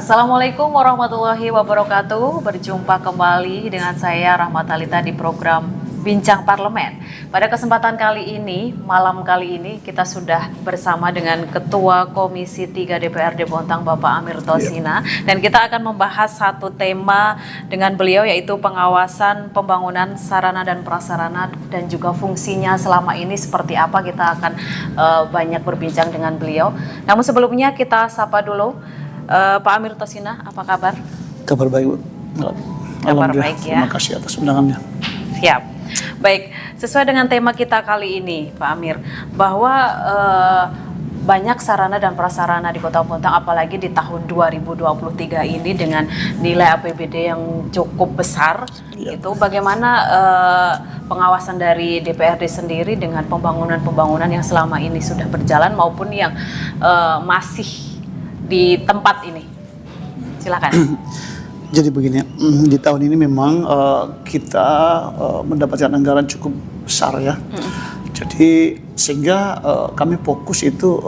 Assalamualaikum warahmatullahi wabarakatuh. Berjumpa kembali dengan saya Rahmat Alita di program Bincang Parlemen. Pada kesempatan kali ini, malam kali ini kita sudah bersama dengan Ketua Komisi 3 DPRD Bontang Bapak Amir Thosina, dan kita akan membahas satu tema dengan beliau, yaitu pengawasan pembangunan sarana dan prasarana dan juga fungsinya selama ini seperti apa. Kita akan banyak berbincang dengan beliau. Namun sebelumnya kita sapa dulu Pak Amir Thosina, apa kabar? Kabar baik, Bu. Kabar baik ya. Terima kasih atas undangannya. Siap. Baik, sesuai dengan tema kita kali ini, Pak Amir, bahwa banyak sarana dan prasarana di Kota Bontang, apalagi di tahun 2023 ini dengan nilai APBD yang cukup besar, itu bagaimana pengawasan dari DPRD sendiri dengan pembangunan-pembangunan yang selama ini sudah berjalan maupun yang masih di tempat ini? Silakan. Jadi begini, di tahun ini memang kita mendapatkan anggaran cukup besar ya. Jadi sehingga kami fokus itu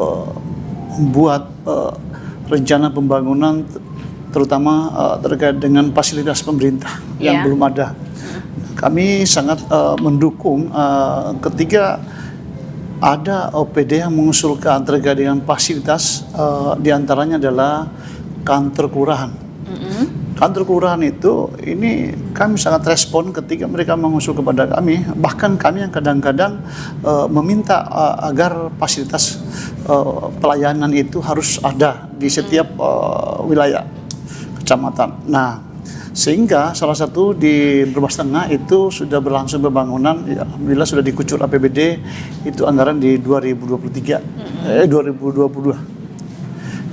membuat rencana pembangunan terutama terkait dengan fasilitas pemerintah yang belum ada. Kami sangat mendukung ketika ada OPD yang mengusulkan terkait dengan fasilitas, diantaranya adalah kantor kelurahan. Kantor kelurahan itu, ini kami sangat respon ketika mereka mengusul kepada kami. Bahkan kami yang kadang-kadang meminta agar fasilitas pelayanan itu harus ada di setiap wilayah kecamatan. Nah, sehingga salah satu di Brebes Tengah itu sudah berlangsung pembangunan, ya, alhamdulillah sudah dikucur APBD itu anggaran di 2022.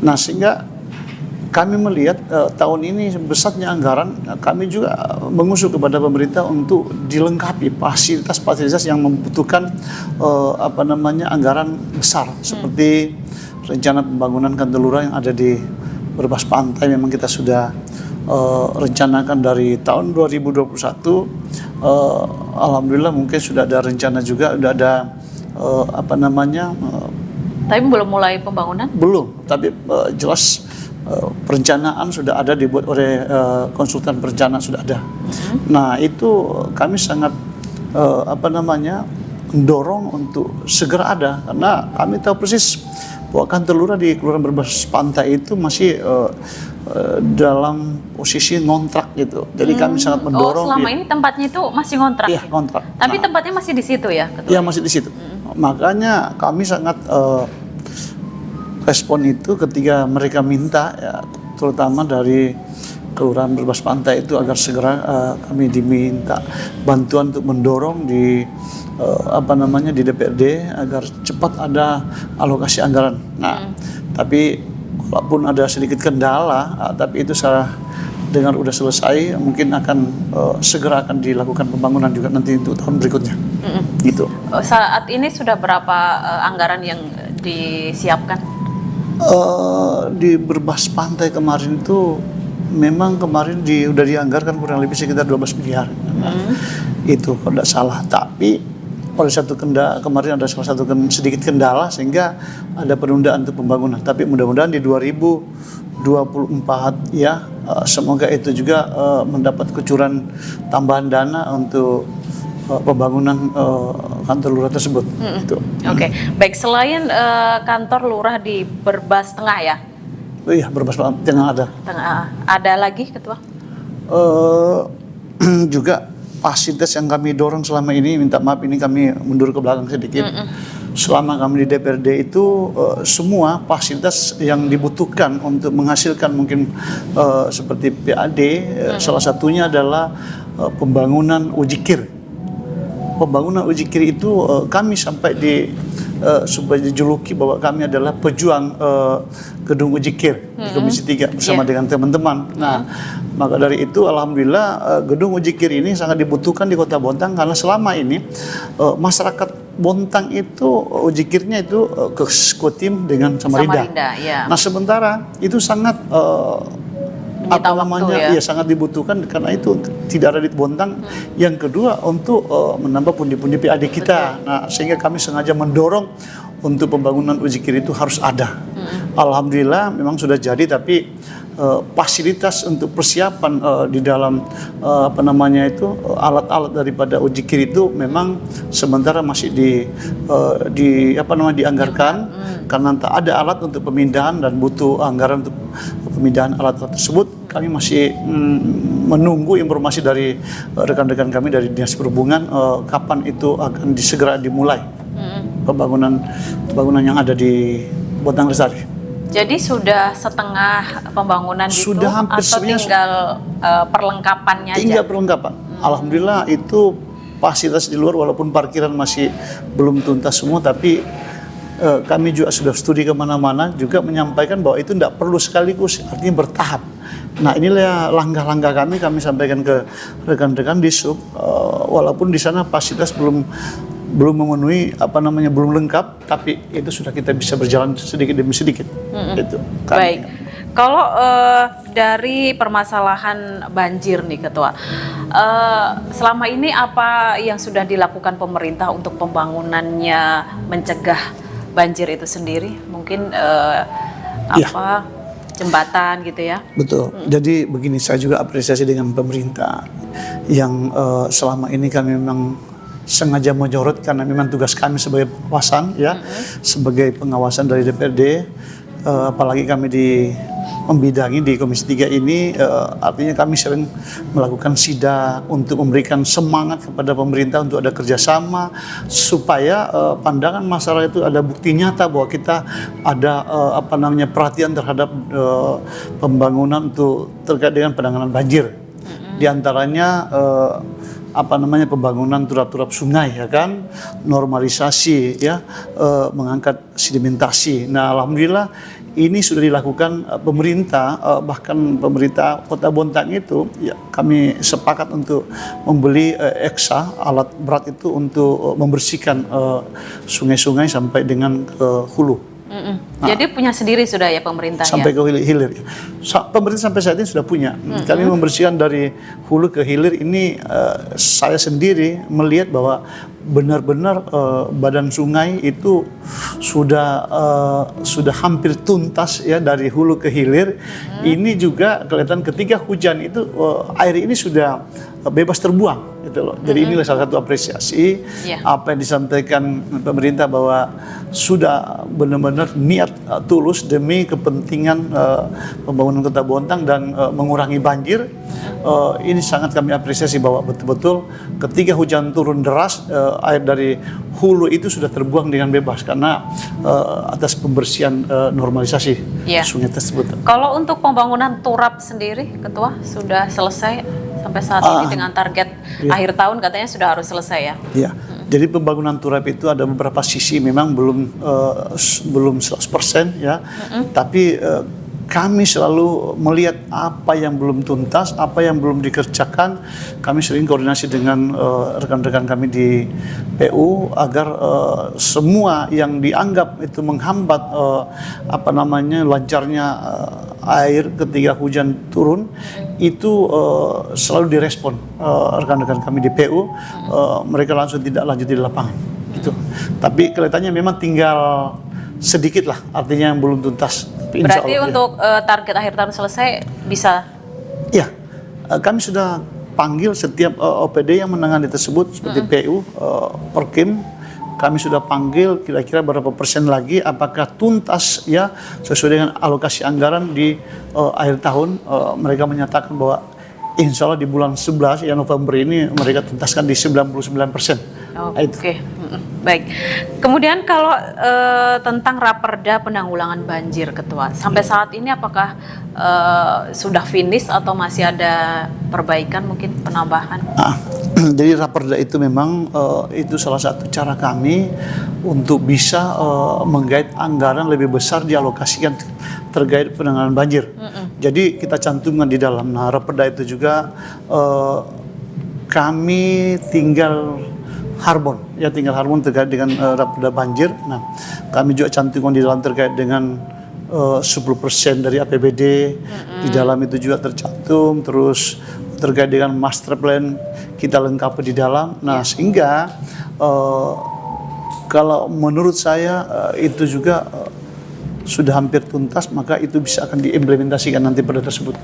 Nah, sehingga kami melihat tahun ini besarnya anggaran, kami juga mengusul kepada pemerintah untuk dilengkapi fasilitas-fasilitas yang membutuhkan anggaran besar, seperti rencana pembangunan kantor lurah yang ada di Brebes Pantai. Memang kita sudah rencanakan dari tahun 2021. Alhamdulillah mungkin sudah ada rencana juga, sudah ada Tapi belum mulai pembangunan? Belum, tapi jelas perencanaan sudah ada, dibuat oleh konsultan perencanaan sudah ada. Nah, itu kami sangat mendorong untuk segera ada, karena kami tahu persis bahwa kantor lurah di Kelurahan Brebes Pantai itu masih dalam posisi ngontrak gitu. Jadi kami sangat mendorong. Selama ini tempatnya itu masih ngontrak? Iya, ngontrak. Tapi tempatnya masih di situ ya, Ketua? Iya, masih di situ. Makanya kami sangat respon itu ketika mereka minta, ya, terutama dari Kelurahan Brebes Pantai itu, agar segera kami diminta bantuan untuk mendorong di di DPRD agar cepat ada alokasi anggaran. Nah, tapi walaupun ada sedikit kendala, tapi itu dengan udah selesai, mungkin akan segera akan dilakukan pembangunan juga nanti untuk tahun berikutnya. Gitu. Saat ini sudah berapa anggaran yang disiapkan? Di Brebes Pantai kemarin itu memang udah dianggarkan kurang lebih sekitar 12 miliar. Itu kalau tidak salah. Tapi oleh kemarin ada salah satu sedikit kendala sehingga ada penundaan untuk pembangunan. Tapi mudah-mudahan di 2024 ya, semoga itu juga mendapat kucuran tambahan dana untuk pembangunan kantor lurah tersebut. Oke. Baik, selain kantor lurah di Brebes Tengah ya? Iya, Brebes Tengah ada. Ada lagi, Ketua? Juga fasilitas yang kami dorong selama ini, minta maaf ini kami mundur ke belakang sedikit. Selama kami di DPRD itu semua fasilitas yang dibutuhkan untuk menghasilkan mungkin seperti PAD, salah satunya adalah pembangunan ujikir. Pembangunan ujikir itu kami sampai supaya dijuluki bahwa kami adalah pejuang gedung ujikir di Komisi 3 bersama dengan teman-teman. Nah, maka dari itu alhamdulillah gedung ujikir ini sangat dibutuhkan di Kota Bontang, karena selama ini masyarakat Bontang itu ujikirnya itu ke Kotim dengan Samarinda. Ya. Nah, sementara itu sangat sangat dibutuhkan, karena itu tidak ada di Bontang. Yang kedua, untuk menambah pundi-pundi PAD kita. Nah, sehingga kami sengaja mendorong untuk pembangunan ujikir itu harus ada. Alhamdulillah memang sudah jadi, tapi fasilitas untuk persiapan di dalam alat-alat daripada ujikir itu memang sementara masih dianggarkan karena tak ada alat untuk pemindahan dan butuh anggaran untuk pemindahan alat tersebut. Kami masih menunggu informasi dari rekan-rekan kami dari Dinas Perhubungan kapan itu akan segera dimulai pembangunan yang ada di Bontang Lestari. Jadi sudah setengah pembangunan gitu sudah hampir atau tinggal perlengkapannya aja? Tinggal perlengkapan. Alhamdulillah itu fasilitas di luar walaupun parkiran masih belum tuntas semua, tapi kami juga sudah studi kemana-mana juga menyampaikan bahwa itu tidak perlu sekaligus, artinya bertahap. Nah inilah langkah-langkah kami sampaikan ke rekan-rekan di sub, walaupun di sana fasilitas belum memenuhi belum lengkap, tapi itu sudah kita bisa berjalan sedikit demi sedikit. Itu. Baik. Kalau dari permasalahan banjir nih Ketua, selama ini apa yang sudah dilakukan pemerintah untuk pembangunannya mencegah banjir itu sendiri? Mungkin jembatan gitu ya? Betul. Jadi begini, saya juga apresiasi dengan pemerintah yang selama ini kami memang sengaja menyorot karena memang tugas kami sebagai pengawasan sebagai pengawasan dari DPRD, apalagi kami membidangi di Komisi 3 ini, artinya kami sering melakukan sida untuk memberikan semangat kepada pemerintah untuk ada kerjasama supaya pandangan masyarakat itu ada bukti nyata bahwa kita ada perhatian terhadap pembangunan untuk terkait dengan penanganan banjir. Di antaranya pembangunan turap-turap sungai, ya kan, normalisasi, mengangkat sedimentasi. Nah, alhamdulillah ini sudah dilakukan pemerintah, bahkan pemerintah Kota Bontang itu, kami sepakat untuk membeli EXA, alat berat itu untuk membersihkan sungai-sungai sampai dengan ke hulu. Jadi punya sendiri sudah ya pemerintah sampai ke hilir. Pemerintah sampai saat ini sudah punya. Kami membersihkan dari hulu ke hilir ini, saya sendiri melihat bahwa benar-benar badan sungai itu sudah hampir tuntas ya dari hulu ke hilir. Ini juga kelihatan ketika hujan itu air ini sudah bebas terbuang gitu loh. Jadi inilah salah satu apresiasi apa yang disampaikan pemerintah bahwa sudah benar-benar niat tulus demi kepentingan pembangunan Kota Bontang dan mengurangi banjir. Ini sangat kami apresiasi bahwa betul-betul ketika hujan turun deras, air dari hulu itu sudah terbuang dengan bebas karena atas pembersihan normalisasi sungai tersebut. Kalau untuk pembangunan turap sendiri, Ketua, sudah selesai sampai saat ini dengan target akhir tahun katanya sudah harus selesai ya? Iya. Jadi pembangunan turap itu ada beberapa sisi memang belum 100% ya, tapi kami selalu melihat apa yang belum tuntas, apa yang belum dikerjakan. Kami sering koordinasi dengan rekan-rekan kami di PU agar semua yang dianggap itu menghambat lancarnya air ketika hujan turun itu selalu direspon rekan-rekan kami di PU. Mereka langsung tidak lanjut di lapangan. Gitu. Tapi kelihatannya memang tinggal sedikit lah, artinya yang belum tuntas. Berarti untuk target akhir tahun selesai bisa? Ya, kami sudah panggil setiap OPD yang menangani tersebut seperti PU, Perkim. Kami sudah panggil kira-kira berapa persen lagi, apakah tuntas ya sesuai dengan alokasi anggaran di akhir tahun. Mereka menyatakan bahwa insya Allah di bulan 11 ya November ini mereka tuntaskan di 99%. Oke. Baik. Kemudian kalau tentang Raperda penanggulangan banjir, Ketua, sampai saat ini apakah sudah finish atau masih ada perbaikan, mungkin penambahan? Jadi Raperda itu memang itu salah satu cara kami untuk bisa menggait anggaran lebih besar dialokasikan terkait penanganan banjir. Jadi kita cantumkan di dalam. Nah, Raperda itu juga kami tinggal harmon terkait dengan Raperda banjir. Nah, kami juga cantumkan di dalam terkait dengan 10% dari APBD. Di dalam itu juga tercantum, terus terkait dengan master plan kita lengkapi di dalam. Nah, sehingga kalau menurut saya itu juga sudah hampir tuntas, maka itu bisa akan diimplementasikan nanti pada tersebut.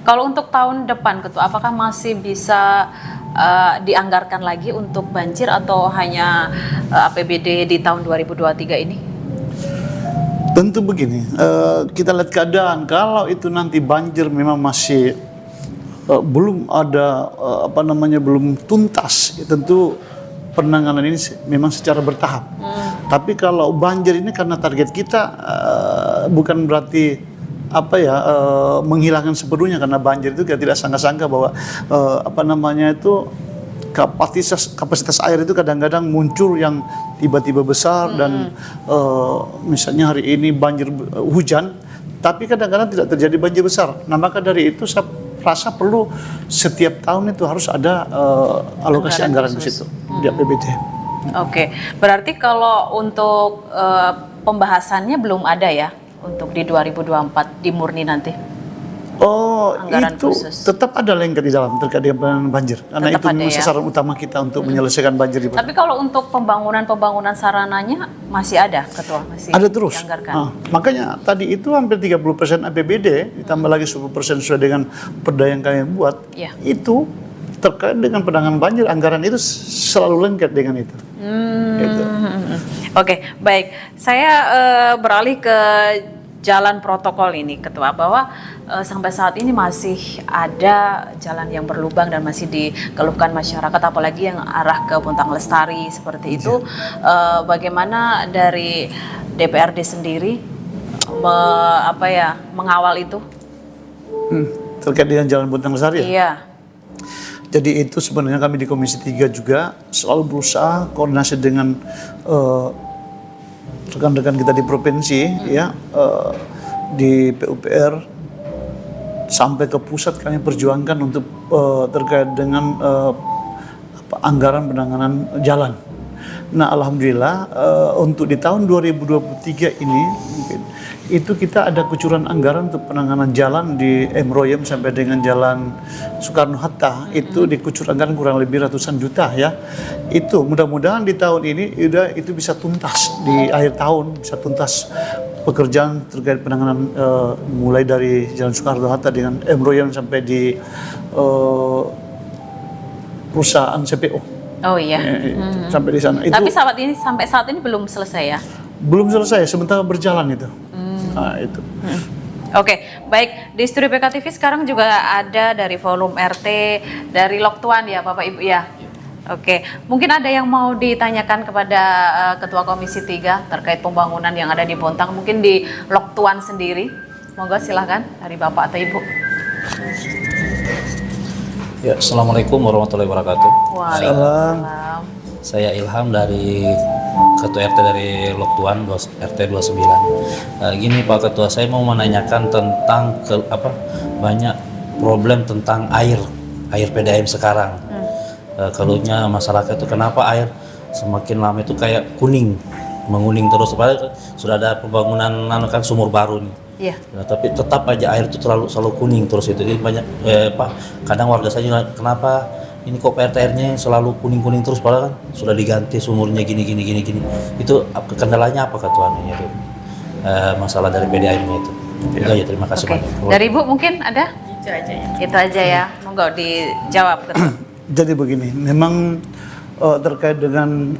Kalau untuk tahun depan, Ketua, apakah masih bisa dianggarkan lagi untuk banjir atau hanya APBD di tahun 2023 ini? Tentu begini, kita lihat keadaan. Kalau itu nanti banjir memang masih belum ada belum tuntas, ya tentu penanganan ini memang secara bertahap. Tapi kalau banjir ini karena target kita bukan berarti menghilangkan sepenuhnya, karena banjir itu kita tidak sangka-sangka bahwa kapasitas air itu kadang-kadang muncul yang tiba-tiba besar dan misalnya hari ini banjir hujan, tapi kadang-kadang tidak terjadi banjir besar. Nah, maka dari itu saya rasa perlu setiap tahun itu harus ada alokasi anggaran di situ di APBD. Oke, berarti kalau untuk pembahasannya belum ada ya untuk di 2024 di Murni nanti? Oh, Anggaran itu khusus. tetap ada lengket di dalam terkait dengan penanganan banjir. Karena Tetap itu ada, memang ya? sasaran utama kita untuk menyelesaikan banjir di Bali. Tapi kalau untuk pembangunan sarananya masih ada, Ketua? Masih Ada terus. dianggarkan? Makanya tadi itu hampir 30% APBD, ditambah lagi 10% sesuai dengan perda yang kami buat. Iya. Itu terkait dengan penanganan banjir, anggaran itu selalu lengket dengan itu. Gitu. Oke, baik. Saya beralih ke jalan protokol ini, Ketua, bahwa sampai saat ini masih ada jalan yang berlubang dan masih dikeluhkan masyarakat, apalagi yang arah ke Puntang Lestari seperti itu. Bagaimana dari DPRD sendiri mengawal itu? Terkait dengan jalan Puntang Lestari ya? Iya. Jadi itu sebenarnya kami di Komisi 3 juga selalu berusaha koordinasi dengan rekan-rekan kita di provinsi, di PUPR sampai ke pusat kami perjuangkan untuk terkait dengan anggaran penanganan jalan. Nah, alhamdulillah untuk di tahun 2023 ini mungkin itu kita ada kucuran anggaran untuk penanganan jalan di Emroyem sampai dengan Jalan Soekarno-Hatta. Itu dikucur anggaran kurang lebih ratusan juta ya. Itu mudah-mudahan di tahun ini itu bisa tuntas di akhir tahun, bisa tuntas pekerjaan terkait penanganan mulai dari Jalan Soekarno-Hatta dengan Emroyem sampai di perusahaan CPO. Oh iya. Sampai di sana. Tapi sampai saat ini belum selesai ya? Belum selesai, sementara berjalan itu. Nah, itu. Oke, baik. Di Studio PK TV sekarang juga ada dari Forum RT, dari Loktuan ya Bapak Ibu ya? Oke, mungkin ada yang mau ditanyakan kepada Ketua Komisi 3 terkait pembangunan yang ada di Bontang, mungkin di Loktuan sendiri. Monggo silahkan dari Bapak atau Ibu. Ya, Assalamualaikum warahmatullahi wabarakatuh. Waalaikumsalam. Saya Ilham dari Ketua RT dari Loktuan RT 29. Gini Pak Ketua, saya mau menanyakan tentang banyak problem tentang air PDAM sekarang. Keluhnya masyarakat itu kenapa air semakin lama itu kayak menguning terus, padahal sudah ada pembangunan kan sumur baru nih. Iya. Nah, tapi tetap aja air itu selalu kuning terus itu. Jadi banyak kadang warga saya kenapa ini kok PRT-nya selalu kuning terus, padahal kan sudah diganti sumurnya gini. Itu kendalanya apa Ketuanya itu? Masalah dari PDAM-nya itu. Ya, terima kasih banyak. Dari Ibu mungkin ada? Itu aja ya. Monggo dijawab, Ketua. Jadi begini, memang terkait dengan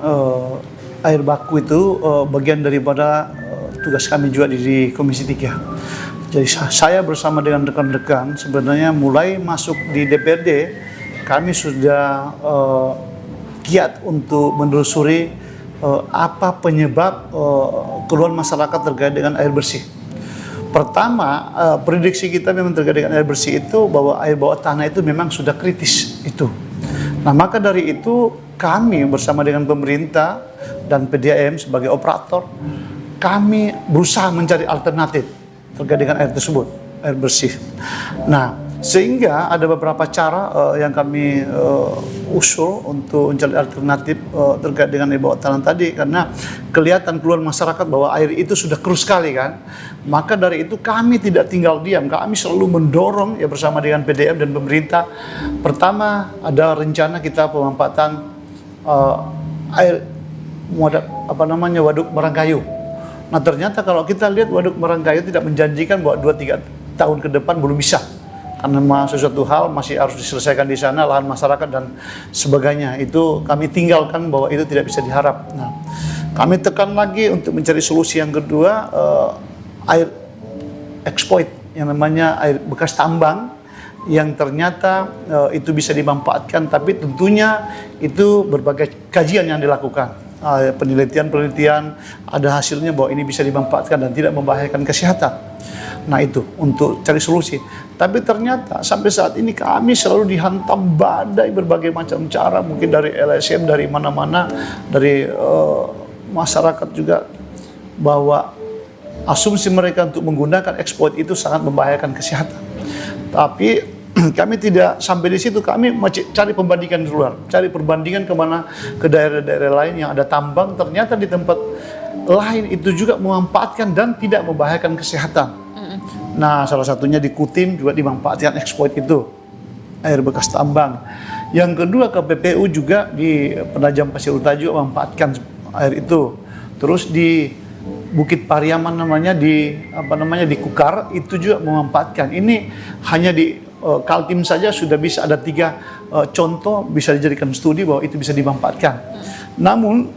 air baku itu bagian daripada tugas kami juga di Komisi 3. Jadi saya bersama dengan rekan-rekan sebenarnya mulai masuk di DPRD, kami sudah giat untuk menelusuri apa penyebab keluhan masyarakat terkait dengan air bersih. Pertama, prediksi kita memang terkait dengan air bersih itu bahwa air bawah tanah itu memang sudah kritis itu. Nah, maka dari itu kami bersama dengan pemerintah dan PDAM sebagai operator, kami berusaha mencari alternatif terkait dengan air tersebut, air bersih. Nah, sehingga ada beberapa cara yang kami usul untuk mencari alternatif terkait dengan air bawah tanah tadi, karena kelihatan keluar masyarakat bahwa air itu sudah keruh sekali kan. Maka dari itu kami tidak tinggal diam, kami selalu mendorong ya bersama dengan PDAM dan pemerintah. Pertama, ada rencana kita pemanfaatan air waduk Marangkayu. Nah ternyata kalau kita lihat Waduk Marangkayu tidak menjanjikan bahwa 2-3 tahun ke depan belum bisa. Karena sesuatu hal masih harus diselesaikan di sana, lahan masyarakat dan sebagainya. Itu kami tinggalkan bahwa itu tidak bisa diharap. Nah, kami tekan lagi untuk mencari solusi yang kedua, air exploit yang namanya air bekas tambang yang ternyata itu bisa dimanfaatkan, tapi tentunya itu berbagai kajian yang dilakukan. Penelitian ada hasilnya bahwa ini bisa dimanfaatkan dan tidak membahayakan kesehatan. Nah itu untuk cari solusi. Tapi ternyata sampai saat ini kami selalu dihantam badai berbagai macam cara, mungkin dari LSM, dari mana-mana, dari masyarakat juga, bahwa asumsi mereka untuk menggunakan ekspor itu sangat membahayakan kesehatan. Tapi kami tidak sampai di situ, kami cari perbandingan di luar, cari perbandingan kemana, ke daerah-daerah lain yang ada tambang, ternyata di tempat lain itu juga memanfaatkan dan tidak membahayakan kesehatan. Nah salah satunya di Kutim juga dimanfaatkan ekspor itu, air bekas tambang. Yang kedua KPPU juga di Penajam Pasir Utara juga memanfaatkan air itu. Terus di Bukit Pariaman di Kukar itu juga memanfaatkan. Ini hanya di Kaltim saja sudah bisa ada 3 contoh bisa dijadikan studi bahwa itu bisa dimanfaatkan. Namun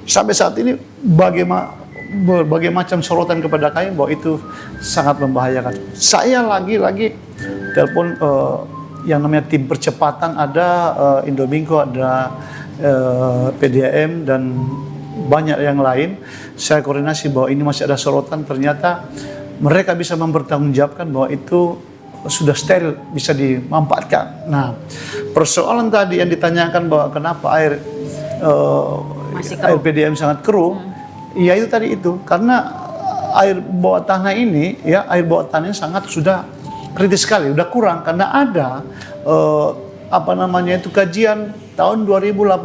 sampai saat ini berbagai macam sorotan kepada kami bahwa itu sangat membahayakan. Saya lagi-lagi telepon yang namanya tim percepatan, ada Indominco, ada PDAM dan banyak yang lain. Saya koordinasi bahwa ini masih ada sorotan, ternyata mereka bisa mempertanggungjawabkan bahwa itu sudah steril, bisa dimanfaatkan. Nah, persoalan tadi yang ditanyakan bahwa kenapa air PDAM sangat keruh, ya itu tadi itu karena air bawah tanah ini, ya air bawah tanah ini sangat sudah kritis sekali, udah kurang karena ada kajian tahun 2018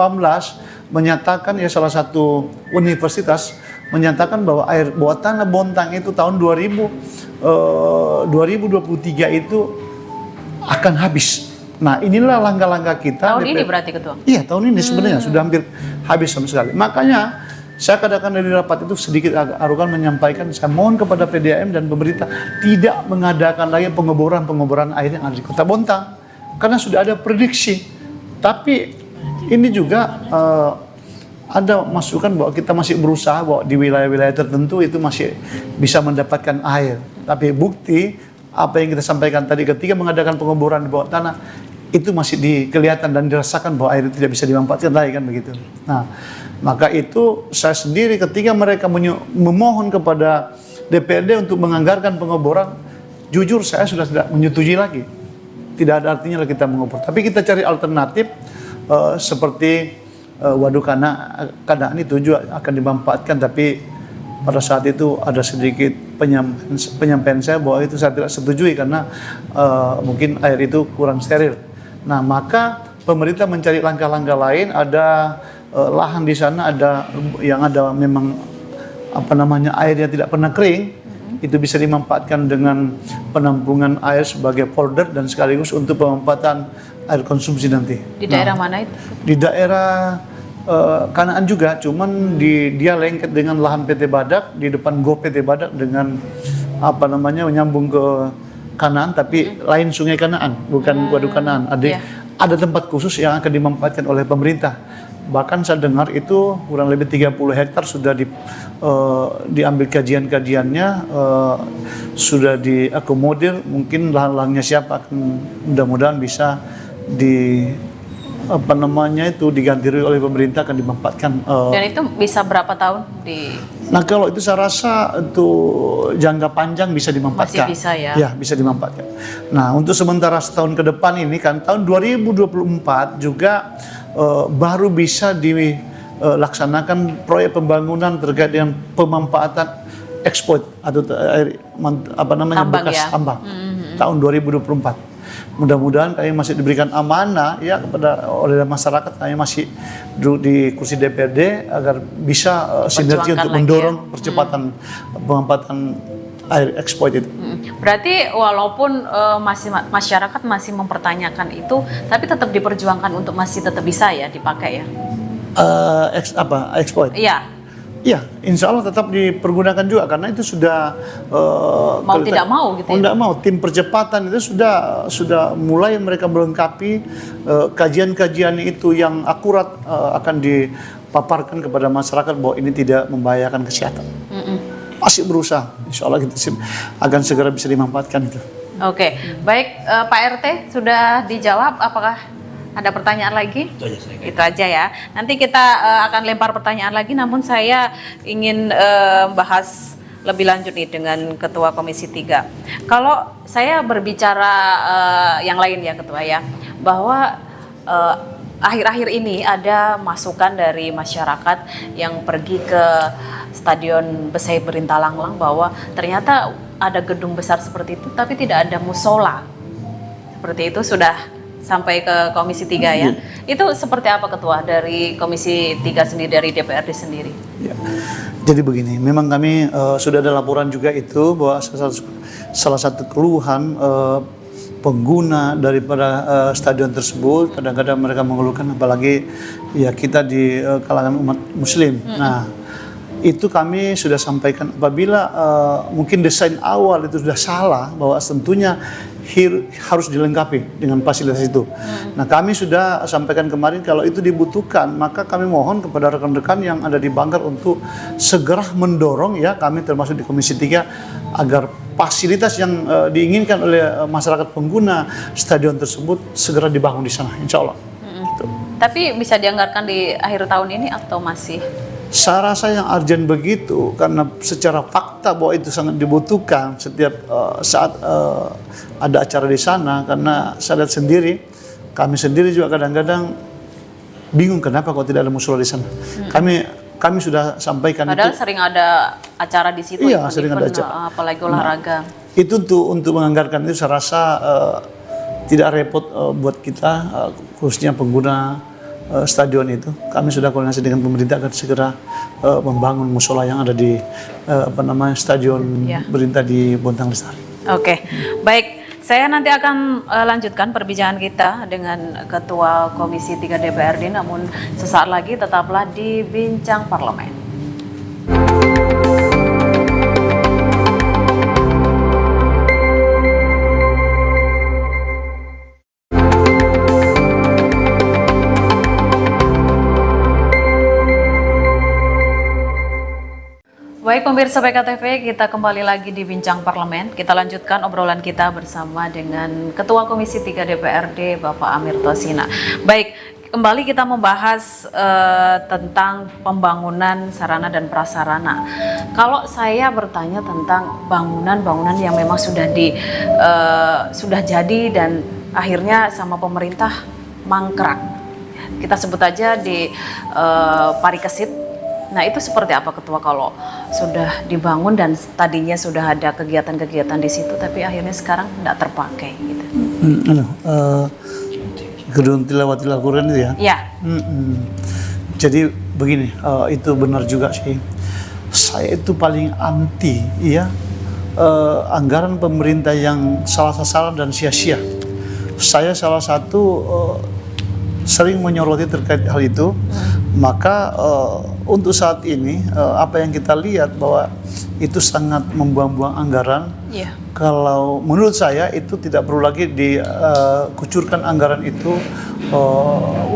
menyatakan, ya salah satu universitas menyatakan bahwa air bawah tanah Bontang itu tahun 2023 itu akan habis. Nah inilah langkah-langkah kita. Tahun ini berarti Ketua? Iya tahun ini sebenarnya sudah hampir habis sama sekali. Makanya saya katakan dari rapat itu sedikit agak arogan menyampaikan, saya mohon kepada PDAM dan pemerintah tidak mengadakan lagi pengeboran air yang ada di Kota Bontang. Karena sudah ada prediksi. Tapi ini juga ada masukan bahwa kita masih berusaha bahwa di wilayah-wilayah tertentu itu masih bisa mendapatkan air. Tapi bukti apa yang kita sampaikan tadi ketika mengadakan pengeboran di bawah tanah itu masih kelihatan dan dirasakan bahwa air itu tidak bisa dimanfaatkan lagi kan begitu. Nah, maka itu saya sendiri ketika mereka memohon kepada DPRD untuk menganggarkan pengeboran, jujur saya sudah tidak menyetujui lagi. Tidak ada artinya kita mengebor. Tapi kita cari alternatif seperti Waduk Kanaan itu juga akan dimanfaatkan, tapi pada saat itu ada sedikit penyampaian saya bahwa itu saya tidak setujui karena mungkin air itu kurang steril. Nah maka pemerintah mencari langkah-langkah lain, ada lahan di sana ada yang ada memang air yang tidak pernah kering, itu bisa dimanfaatkan dengan penampungan air sebagai polder dan sekaligus untuk pemanfaatan air konsumsi nanti. Di daerah mana itu? Di daerah Kanaan juga, cuman dia lengket dengan lahan PT Badak, di depan Go PT Badak dengan menyambung ke Kanaan, tapi lain Sungai Kanaan, bukan Waduk Kanaan. Ada tempat khusus yang akan dimanfaatkan oleh pemerintah. Bahkan saya dengar itu kurang lebih 30 hektar sudah diambil kajian-kajiannya, sudah diakomodir, mungkin lahan-lahannya siapa akan mudah-mudahan bisa diganti oleh pemerintah, akan dimanfaatkan. Dan itu bisa berapa tahun Nah kalau itu saya rasa itu jangka panjang bisa dimanfaatkan. Masih bisa ya? Ya bisa dimanfaatkan. Nah untuk sementara setahun ke depan ini kan tahun 2024 juga baru bisa dilaksanakan proyek pembangunan terkait dengan pemanfaatan ekspor atau bekas tambang tahun 2024. Mudah-mudahan kami masih diberikan amanah ya oleh masyarakat, kami masih duduk di kursi DPRD agar bisa sinergi untuk mendorong percepatan pemanfaatan air ekspor itu. Berarti walaupun masyarakat masih mempertanyakan itu, tapi tetap diperjuangkan untuk masih tetap bisa ya dipakai ya? Ekspor? Iya. Iya, insya Allah tetap dipergunakan juga karena itu sudah Mau tidak mau gitu ya? tidak mau tim percepatan itu sudah mulai mereka melengkapi kajian-kajian itu yang akurat akan dipaparkan kepada masyarakat bahwa ini tidak membahayakan kesehatan. Masih berusaha, insya Allah kita akan segera bisa dimanfaatkan itu. Oke, baik Pak RT sudah dijawab. Apakah ada pertanyaan lagi? Itu aja saya. Itu aja ya. Nanti kita akan lempar pertanyaan lagi. Namun saya ingin bahas lebih lanjut nih dengan Ketua Komisi 3. Kalau saya berbicara yang lain ya Ketua ya, bahwa akhir-akhir ini ada masukan dari masyarakat yang pergi ke Stadion Besai Berintalanglang bahwa ternyata ada gedung besar seperti itu tapi tidak ada musola. Seperti itu sudah sampai ke Komisi 3 ya. Itu seperti apa Ketua dari Komisi 3 sendiri, dari DPRD sendiri? Ya. Jadi begini, memang kami sudah ada laporan juga itu bahwa salah satu keluhan pengguna daripada stadion tersebut kadang-kadang mereka mengeluhkan, apalagi ya kita di kalangan umat Muslim. Nah, itu kami sudah sampaikan apabila mungkin desain awal itu sudah salah, bahwa tentunya harus dilengkapi dengan fasilitas itu. Nah, kami sudah sampaikan kemarin kalau itu dibutuhkan, maka kami mohon kepada rekan-rekan yang ada di Banggar untuk segera mendorong ya, kami termasuk di Komisi 3 agar fasilitas yang diinginkan oleh masyarakat pengguna stadion tersebut segera dibangun di sana, insya Allah. Gitu. Tapi bisa dianggarkan di akhir tahun ini atau masih? Saya rasa yang urgent begitu karena secara fakta bahwa itu sangat dibutuhkan setiap saat ada acara di sana, karena saya lihat sendiri, kami sendiri juga kadang-kadang bingung kenapa kok tidak ada musola di sana. Kami sudah sampaikan. Padahal itu sering ada acara di situ, iya, sering ada acara. apalagi olahraga. Itu untuk menganggarkan itu saya rasa tidak repot buat kita, khususnya pengguna stadion itu. Kami sudah koordinasi dengan pemerintah agar segera membangun musola yang ada di Stadion Berinta di Bontang Lestari. Oke, baik. Saya nanti akan lanjutkan perbincangan kita dengan Ketua Komisi 3 DPRD, namun sesaat lagi tetaplah di Bincang Parlemen. Baik pemirsa PKTV, kita kembali lagi di Bincang Parlemen. Kita lanjutkan obrolan kita bersama dengan Ketua Komisi 3 DPRD, Bapak Amirto Sina. Baik, kembali kita membahas tentang pembangunan sarana dan prasarana. Kalau saya bertanya tentang bangunan-bangunan yang memang sudah jadi dan akhirnya sama pemerintah mangkrak. Kita sebut aja di Parikesit. Nah, itu seperti apa Ketua kalau sudah dibangun dan tadinya sudah ada kegiatan-kegiatan di situ tapi akhirnya sekarang tidak terpakai gitu. Gedung Tilawatil Al-Quran itu ya? Ya. Jadi begini, itu benar juga sih. Saya itu paling anti ya anggaran pemerintah yang salah sasaran dan sia-sia. Saya salah satu sering menyoroti terkait hal itu. Maka untuk saat ini apa yang kita lihat bahwa itu sangat membuang-buang anggaran. Yeah. Kalau menurut saya itu tidak perlu lagi dikucurkan anggaran itu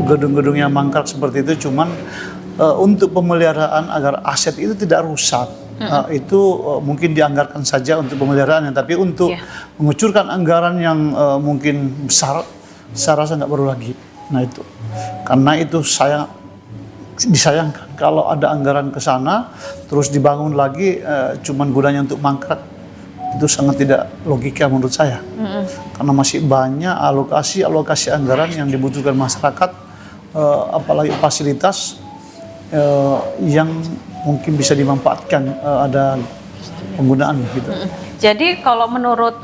gedung-gedung yang mangkrak seperti itu, cuman untuk pemeliharaan agar aset itu tidak rusak. Itu mungkin dianggarkan saja untuk pemeliharaannya, tapi untuk mengucurkan anggaran yang mungkin besar, saya rasa nggak perlu lagi. Nah itu, karena itu disayangkan kalau ada anggaran ke sana terus dibangun lagi cuman gunanya untuk mangkrak, itu sangat tidak logika menurut saya. Karena masih banyak alokasi anggaran yang dibutuhkan masyarakat, apalagi fasilitas yang mungkin bisa dimanfaatkan ada penggunaan gitu. Jadi kalau menurut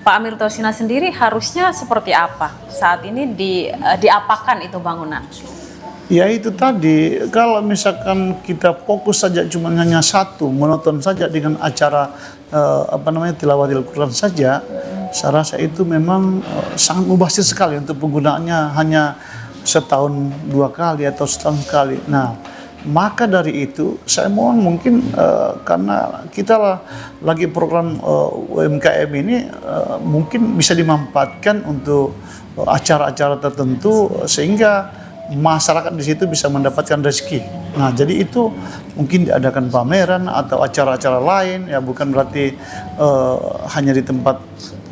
Pak Amirto Sina sendiri harusnya seperti apa saat ini diapakan itu bangunan? Ya itu tadi, kalau misalkan kita fokus saja cuma hanya satu, monoton saja dengan acara tilawatil Quran saja, saya rasa itu memang sangat mubazir sekali untuk penggunaannya hanya setahun 2 kali atau setahun sekali. Nah, Maka dari itu saya mohon mungkin karena kita lagi program UMKM ini mungkin bisa dimanfaatkan untuk acara-acara tertentu sehingga masyarakat di situ bisa mendapatkan rezeki. Nah, jadi itu mungkin diadakan pameran atau acara-acara lain, ya bukan berarti hanya di tempat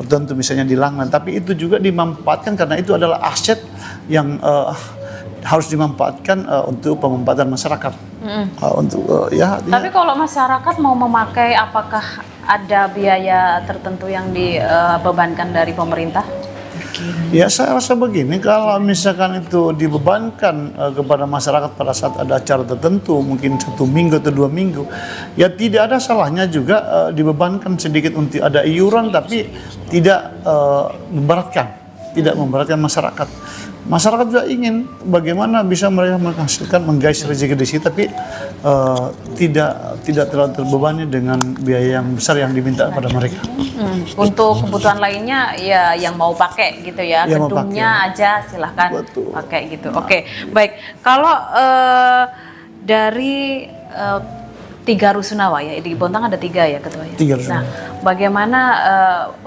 tertentu misalnya di Langlan, tapi itu juga dimanfaatkan karena itu adalah aset yang harus dimanfaatkan untuk pemanfaatan masyarakat. Tapi kalau masyarakat mau memakai, apakah ada biaya tertentu yang dibebankan dari pemerintah? Ya saya rasa begini, kalau misalkan itu dibebankan kepada masyarakat pada saat ada acara tertentu, mungkin 1 minggu atau 2 minggu, ya tidak ada salahnya juga dibebankan sedikit untuk ada iuran, tapi tidak memberatkan masyarakat. Masyarakat juga ingin bagaimana bisa mereka menghasilkan, menggais rezeki di situ, tapi tidak terlalu terbebani dengan biaya yang besar yang diminta pada mereka. Untuk kebutuhan lainnya ya yang mau pakai gitu ya, gedungnya aja silahkan pakai gitu. Oke, baik. Kalau dari 3 rusunawa ya, di Bontang ada 3 ya Ketua ya? 3 rusunawa. Nah, bagaimana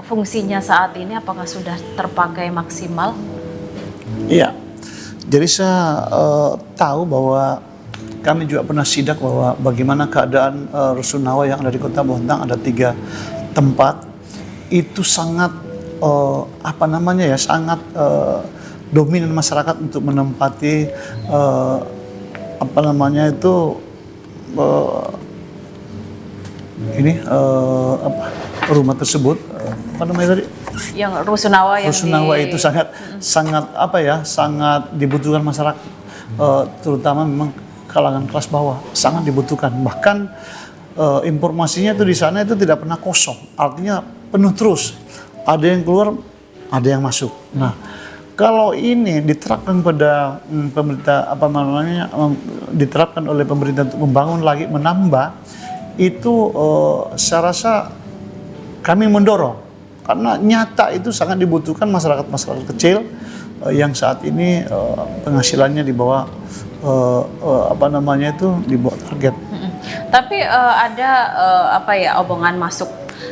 fungsinya saat ini, apakah sudah terpakai maksimal? Iya, jadi saya tahu bahwa kami juga pernah sidak bahwa bagaimana keadaan rusunawa yang ada di Kota Bontang, ada 3 tempat itu sangat sangat dominan masyarakat untuk menempati rumah tersebut. Yang rusunawa itu sangat dibutuhkan masyarakat, terutama memang kalangan kelas bawah, sangat dibutuhkan. Bahkan informasinya itu di sana itu tidak pernah kosong, artinya penuh terus, ada yang keluar, ada yang masuk. Nah, kalau ini diterapkan pada pemerintah diterapkan oleh pemerintah untuk membangun lagi, menambah itu, saya rasa kami mendorong. Karena nyata itu sangat dibutuhkan masyarakat kecil yang saat ini penghasilannya di bawah di bawah target. Tapi ada omongan masuk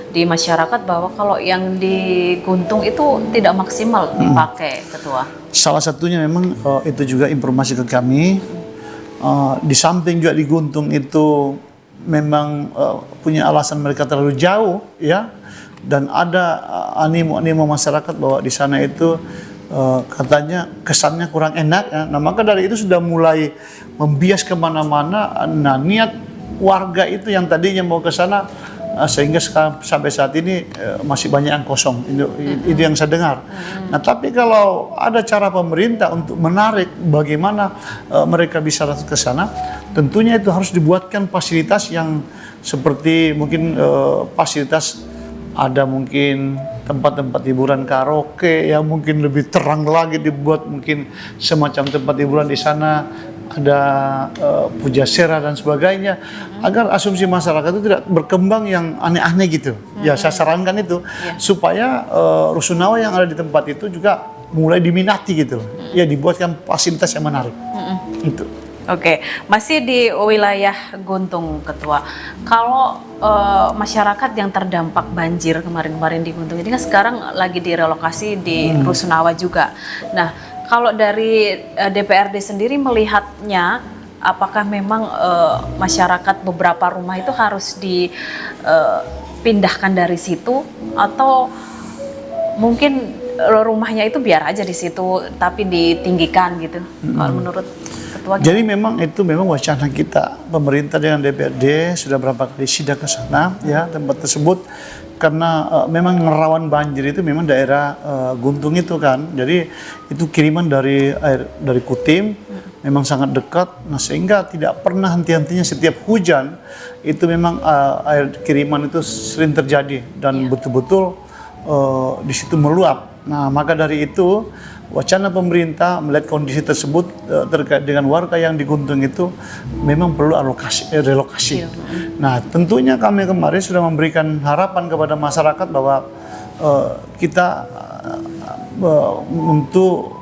di masyarakat bahwa kalau yang di Guntung itu tidak maksimal dipakai, Ketua. Salah satunya memang itu juga informasi ke kami. Di samping juga di Guntung itu memang punya alasan mereka terlalu jauh, ya. Dan ada animo masyarakat bahwa di sana itu katanya kesannya kurang enak, ya. Nah, maka dari itu sudah mulai membias kemana-mana. Nah, niat warga itu yang tadinya mau ke sana, sehingga sampai saat ini masih banyak yang kosong. Itu yang saya dengar. Nah, tapi kalau ada cara pemerintah untuk menarik bagaimana mereka bisa ke sana, tentunya itu harus dibuatkan fasilitas yang seperti mungkin fasilitas, ada mungkin tempat-tempat hiburan karaoke yang mungkin lebih terang lagi, dibuat mungkin semacam tempat hiburan di sana, ada pujasera dan sebagainya, agar asumsi masyarakat itu tidak berkembang yang aneh-aneh gitu. Ya, saya sarankan itu supaya rusunawa yang ada di tempat itu juga mulai diminati gitu. Ya, dibuatkan fasilitas yang menarik. Itu. Oke, masih di wilayah Guntung, Ketua. Kalau masyarakat yang terdampak banjir kemarin-kemarin di Guntung ini kan sekarang lagi direlokasi di Rusunawa juga. Nah, kalau dari DPRD sendiri melihatnya, apakah memang masyarakat beberapa rumah itu harus dipindahkan dari situ, atau mungkin rumahnya itu biar aja di situ tapi ditinggikan gitu? Kalau menurut Ketua. Jadi memang wacana kita, pemerintah dengan DPRD sudah berapa kali sidak ke sana, ya, tempat tersebut, karena memang rawan banjir itu memang daerah Guntung itu kan. Jadi itu kiriman dari Kutim, memang sangat dekat. Nah, sehingga tidak pernah henti-hentinya setiap hujan itu memang air kiriman itu sering terjadi dan betul-betul di situ meluap. Nah, maka dari itu wacana pemerintah melihat kondisi tersebut terkait dengan warga yang di Guntung itu memang perlu relokasi. Nah, tentunya kami kemarin sudah memberikan harapan kepada masyarakat bahwa kita untuk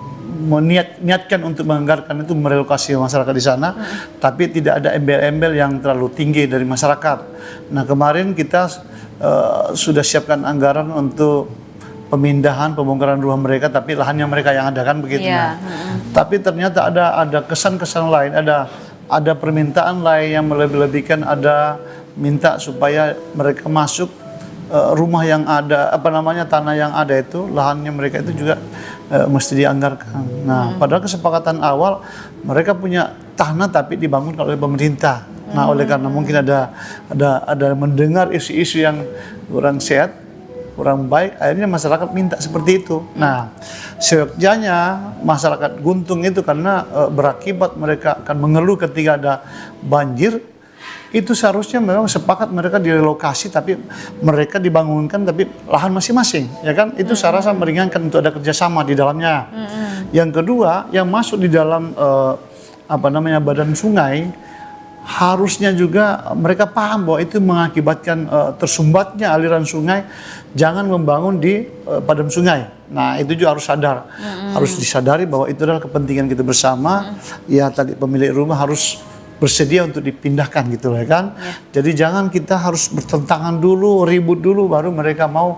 niatkan untuk menganggarkan itu merelokasi masyarakat di sana, tapi tidak ada embel-embel yang terlalu tinggi dari masyarakat. Nah kemarin kita sudah siapkan anggaran untuk pemindahan, pembongkaran rumah mereka, tapi lahannya mereka yang ada kan begitu. Iya. Tapi ternyata ada kesan-kesan lain, ada permintaan lain yang melebih-lebihkan, ada minta supaya mereka masuk rumah yang ada, tanah yang ada itu, lahannya mereka itu juga mesti dianggarkan. Nah, padahal kesepakatan awal mereka punya tanah tapi dibangun oleh pemerintah. Nah, oleh karena mungkin ada mendengar isu-isu yang kurang sehat, kurang baik, akhirnya masyarakat minta seperti itu. Nah, seyogyanya masyarakat Guntung itu karena berakibat mereka akan mengeluh ketika ada banjir. Itu seharusnya memang sepakat mereka direlokasi, tapi mereka dibangunkan tapi lahan masing-masing, ya kan? Itu saya rasa meringankan untuk ada kerjasama di dalamnya. Yang kedua, yang masuk di dalam badan sungai, harusnya juga mereka paham bahwa itu mengakibatkan tersumbatnya aliran sungai. Jangan membangun di padam sungai. Nah itu juga harus sadar, harus disadari bahwa itu adalah kepentingan kita bersama. Ya tadi pemilik rumah harus bersedia untuk dipindahkan gitu ya kan. Jadi jangan kita harus bertentangan dulu, ribut dulu baru mereka mau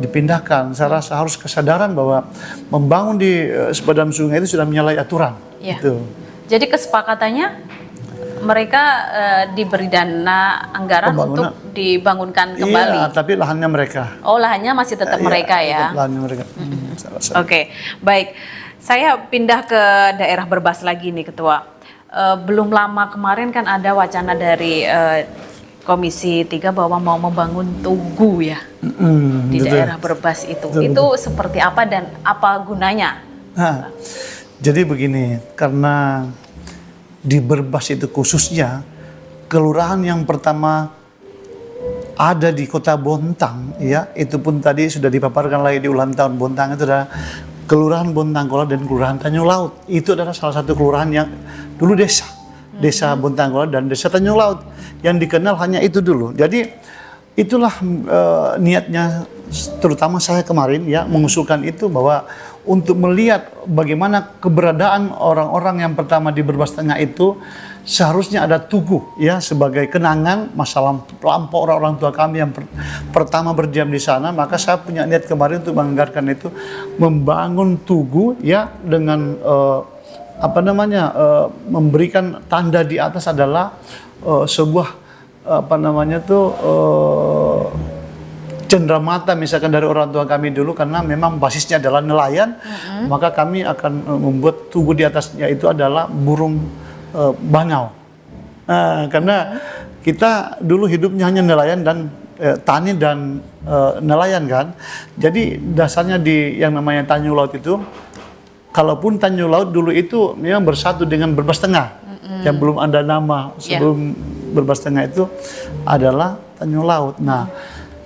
dipindahkan. Saya rasa harus kesadaran bahwa membangun di sepadam sungai itu sudah menyalahi aturan. Gitu. Jadi kesepakatannya mereka diberi dana anggaran untuk dibangunkan kembali. Iya, tapi lahannya mereka. Oh, lahannya masih tetap mereka ya. Lahannya mereka. Oke, baik. Saya pindah ke daerah Berbas lagi nih, Ketua. Belum lama kemarin kan ada wacana dari Komisi 3 bahwa mau membangun tugu ya di daerah Berbas itu. Itu seperti apa dan apa gunanya? Nah, jadi begini, karena di Berbas itu khususnya kelurahan yang pertama ada di Kota Bontang, ya itu pun tadi sudah dipaparkan lagi di ulang tahun Bontang, itu adalah Kelurahan Bontangkola dan Kelurahan Tanjung Laut. Itu adalah salah satu kelurahan yang dulu desa Bontangkola dan desa Tanjung Laut yang dikenal hanya itu dulu. Jadi itulah niatnya, terutama saya kemarin ya mengusulkan itu, bahwa untuk melihat bagaimana keberadaan orang-orang yang pertama di Berbas Tengah itu, seharusnya ada tugu ya sebagai kenangan masa lampau orang-orang tua kami yang pertama berdiam di sana. Maka saya punya niat kemarin untuk menganggarkan itu, membangun tugu ya dengan memberikan tanda di atas adalah sebuah cenderamata misalkan dari orang tua kami dulu, karena memang basisnya adalah nelayan. Maka kami akan membuat tugu di atasnya itu adalah burung bangau. Karena kita dulu hidupnya hanya nelayan dan tani dan nelayan kan. Jadi dasarnya di yang namanya Tanjung Laut itu, kalaupun Tanjung Laut dulu itu memang bersatu dengan Berbas Tengah, yang belum ada nama sebelum Berbas Tengah itu adalah Tanjung Laut. Nah,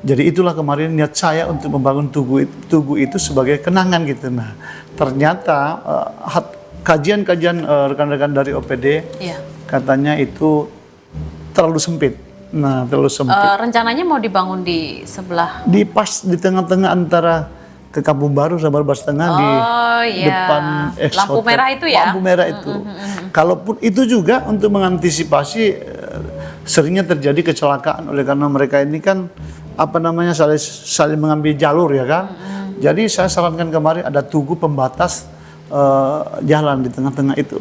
jadi itulah kemarin niat saya untuk membangun tugu itu sebagai kenangan gitu. Nah, ternyata kajian-kajian rekan-rekan dari OPD katanya itu terlalu sempit. Nah, terlalu sempit. Rencananya mau dibangun di sebelah? Di tengah-tengah antara ke Kampung Baru sama Berbas Tengah di depan lampu merah itu ya? Lampu merah itu. Kalaupun itu juga untuk mengantisipasi seringnya terjadi kecelakaan, oleh karena mereka ini kan saling mengambil jalur ya kan. Jadi saya sarankan kemarin ada tugu pembatas jalan di tengah-tengah itu.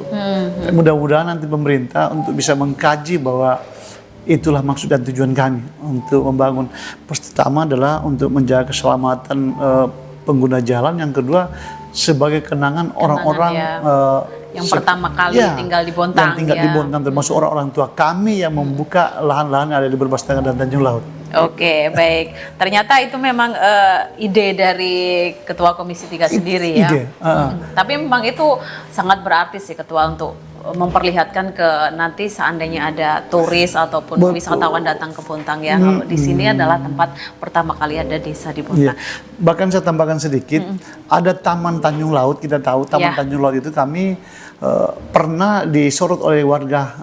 Mudah-mudahan nanti pemerintah untuk bisa mengkaji bahwa itulah maksud dan tujuan kami untuk membangun. Pertama adalah untuk menjaga keselamatan pengguna jalan, yang kedua sebagai kenangan orang-orang yang pertama kali tinggal di Bontang. Yang tinggal di Bontang, termasuk orang-orang tua kami yang membuka lahan-lahan yang ada di Berbas Tengah dan Tanjung Laut. Oke, baik. Ternyata itu memang ide dari Ketua Komisi 3 sendiri ya. Tapi memang itu sangat berarti sih Ketua untuk memperlihatkan ke nanti seandainya ada turis ataupun wisatawan datang ke Bontang ya. Kalau di sini adalah tempat pertama kali ada desa di Bontang. Bahkan saya tambahkan sedikit, ada Taman Tanjung Laut, kita tahu Taman Tanjung Laut itu kami pernah disorot oleh warga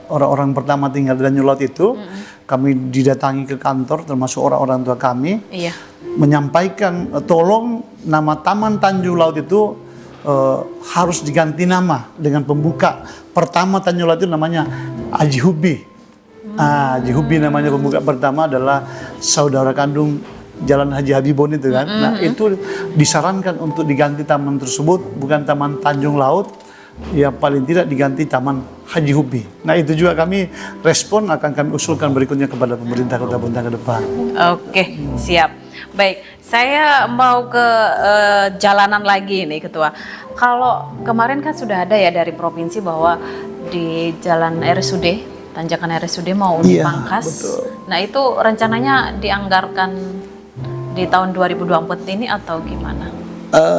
orang-orang pertama tinggal di Tanjung Laut itu. Kami didatangi ke kantor termasuk orang-orang tua kami menyampaikan tolong nama Taman Tanjung Laut itu harus diganti nama dengan pembuka pertama Tanjung itu namanya Haji Hubi. Haji Hubi namanya, pembuka pertama adalah saudara kandung Jalan Haji Habibon itu kan. Nah itu disarankan untuk diganti taman tersebut bukan Taman Tanjung Laut, ya paling tidak diganti Taman Haji Hubi. Nah itu juga kami respon, akan kami usulkan berikutnya kepada pemerintah Kota Bontang ke depan. Oke, siap. Baik, saya mau ke jalanan lagi nih Ketua. Kalau kemarin kan sudah ada ya dari provinsi bahwa di Jalan RSUD, tanjakan RSUD mau dipangkas. Betul. Nah itu rencananya dianggarkan di tahun 2024 ini atau gimana?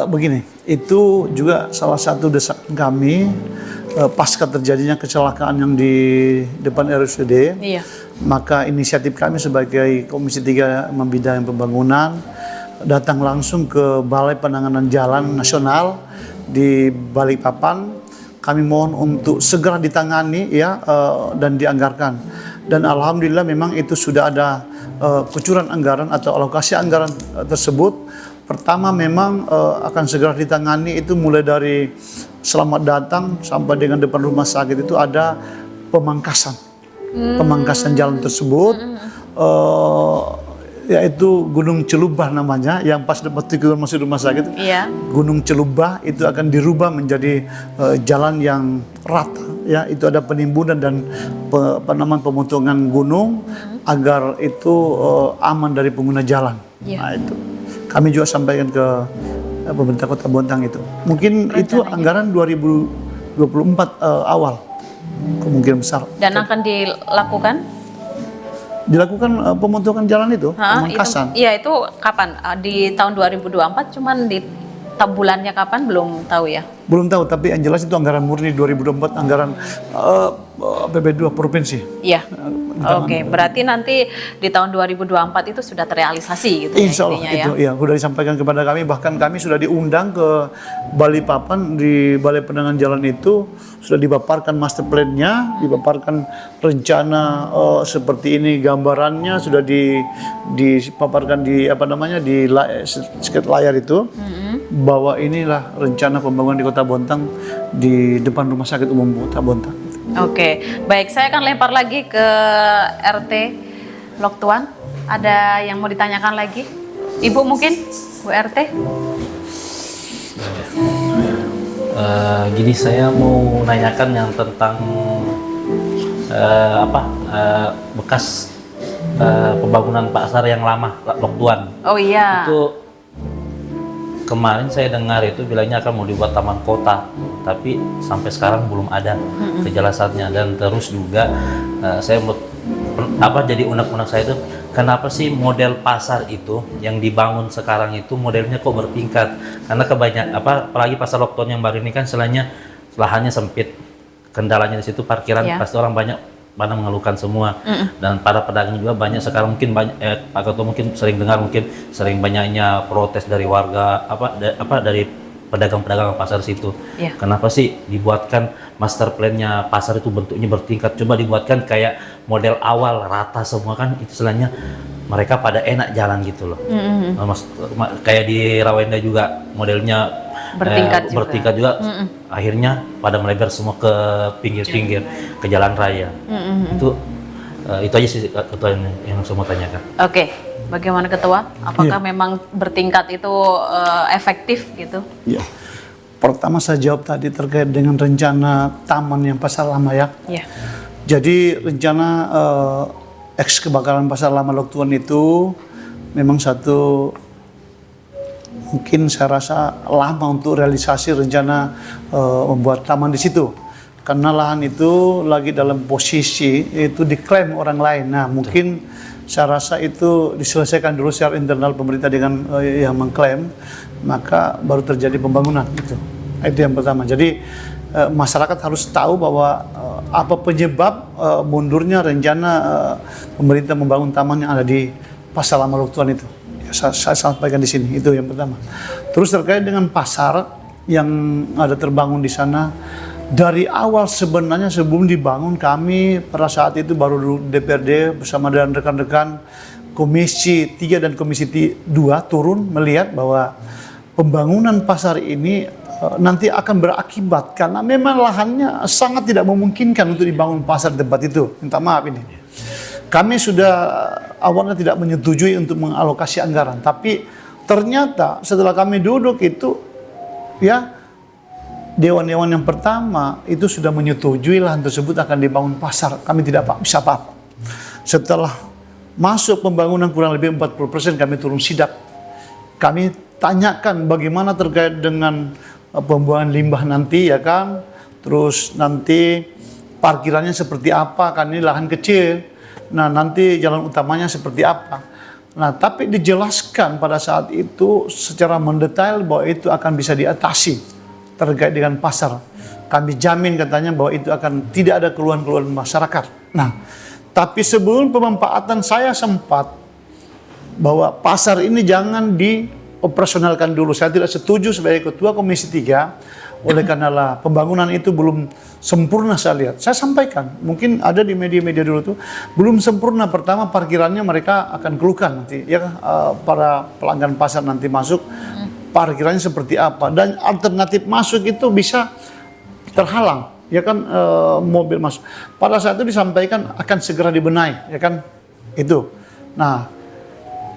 Begini, itu juga salah satu desakan kami pasca terjadinya kecelakaan yang di depan RSUD. Iya. Maka inisiatif kami sebagai Komisi 3 Bidang Pembangunan datang langsung ke Balai Penanganan Jalan Nasional di Balikpapan. Kami mohon untuk segera ditangani ya dan dianggarkan. Dan alhamdulillah memang itu sudah ada kucuran anggaran atau alokasi anggaran tersebut. Pertama memang akan segera ditangani itu mulai dari selamat datang sampai dengan depan rumah sakit itu ada pemangkasan. Pemangkasan jalan tersebut yaitu Gunung Celubah namanya, yang pas waktu itu masuk rumah sakit. Iya. Gunung Celubah itu akan dirubah menjadi jalan yang rata ya, itu ada penimbunan dan pemotongan gunung agar itu aman dari pengguna jalan. Iya. Nah itu kami juga sampaikan ke pemerintah Kota Bontang itu. Mungkin itu anggaran 2024 awal kemungkinan besar. Dan akan dilakukan pemotongan jalan itu, pemangkasan. Iya, itu kapan? Di tahun 2024, cuman di bulannya kapan belum tahu ya? Belum tahu, tapi yang jelas itu anggaran murni 2024, anggaran PP2 provinsi. Iya. Oke, berarti nanti di tahun 2024 itu sudah terrealisasi gitu Insya Allah ya, itu ya sudah disampaikan kepada kami, bahkan kami sudah diundang ke Balikpapan di Balai Penanganan Jalan itu, sudah dipaparkan master plan-nya, dipaparkan rencana seperti ini gambarannya, sudah dipaparkan di sedikit layar itu, bahwa inilah rencana pembangunan di Kota Bontang di depan Rumah Sakit Umum Kota Bontang. Oke, baik, saya akan lempar lagi ke RT Loktuan. Ada yang mau ditanyakan lagi? Ibu mungkin, Bu RT? Gini, saya mau nanyakan yang tentang bekas pembangunan pasar yang lama, Loktuan. Oh iya. Itu kemarin saya dengar itu bilangnya akan mau dibuat taman kota, tapi sampai sekarang belum ada kejelasannya. Dan terus juga saya jadi unek-unek saya itu, kenapa sih model pasar itu yang dibangun sekarang itu modelnya kok bertingkat? Karena apalagi pasar Loktuan yang baru ini kan lahannya sempit, kendalanya di situ parkiran, pasti orang banyak pada mengeluhkan semua. Dan para pedagang juga banyak sekarang, mungkin banyak Pak Ketua mungkin sering dengar, mungkin sering banyaknya protes dari warga dari pedagang-pedagang pasar situ. Kenapa sih dibuatkan master plan-nya pasar itu bentuknya bertingkat? Coba dibuatkan kayak model awal rata semua, kan itu istilahnya mereka pada enak jalan gitu loh. Kayak di Rawenda juga modelnya bertingkat juga. Akhirnya pada melebar semua ke pinggir-pinggir, ke jalan raya. Itu aja sih Ketua yang saya mau tanyakan. Oke, bagaimana Ketua? Apakah memang bertingkat itu efektif gitu? Ya. Pertama saya jawab tadi terkait dengan rencana taman yang Pasar Lama ya. Iya. Jadi rencana eks kebakaran Pasar Lama Loktuan itu memang satu, mungkin saya rasa lama untuk realisasi rencana membuat taman di situ, karena lahan itu lagi dalam posisi itu diklaim orang lain. Nah mungkin saya rasa itu diselesaikan dulu secara internal pemerintah dengan yang mengklaim, maka baru terjadi pembangunan itu yang pertama. Jadi masyarakat harus tahu bahwa apa penyebab mundurnya rencana pemerintah membangun taman yang ada di Pasar Lama Loktuan itu. Saya sampaikan di sini, itu yang pertama. Terus terkait dengan pasar yang ada terbangun di sana, dari awal sebenarnya sebelum dibangun kami pada saat itu baru DPRD bersama dengan rekan-rekan Komisi 3 dan Komisi 2 turun melihat bahwa pembangunan pasar ini nanti akan berakibat karena memang lahannya sangat tidak memungkinkan untuk dibangun pasar di tempat itu. Minta maaf ini. Kami sudah awalnya tidak menyetujui untuk mengalokasi anggaran, tapi ternyata setelah kami duduk itu ya dewan-dewan yang pertama itu sudah menyetujui lahan tersebut akan dibangun pasar. Kami tidak bisa apa-apa. Setelah masuk pembangunan kurang lebih 40%, kami turun sidak. Kami tanyakan bagaimana terkait dengan pembuangan limbah nanti, ya kan. Terus nanti parkirannya seperti apa, kan ini lahan kecil. Nah, nanti jalan utamanya seperti apa. Nah, tapi dijelaskan pada saat itu secara mendetail bahwa itu akan bisa diatasi terkait dengan pasar. Kami jamin katanya bahwa itu akan tidak ada keluhan-keluhan masyarakat. Nah, tapi sebelum pemanfaatan saya sempat bahwa pasar ini jangan dioperasionalkan dulu. Saya tidak setuju sebagai ketua Komisi 3. Oleh karena pembangunan itu belum sempurna saya lihat. Saya sampaikan, mungkin ada di media-media dulu tuh belum sempurna. Pertama parkirannya mereka akan keluhkan nanti ya para pelanggan pasar nanti masuk parkirannya seperti apa, dan alternatif masuk itu bisa terhalang ya kan, mobil masuk. Pada saat itu disampaikan akan segera dibenahi ya kan itu. Nah,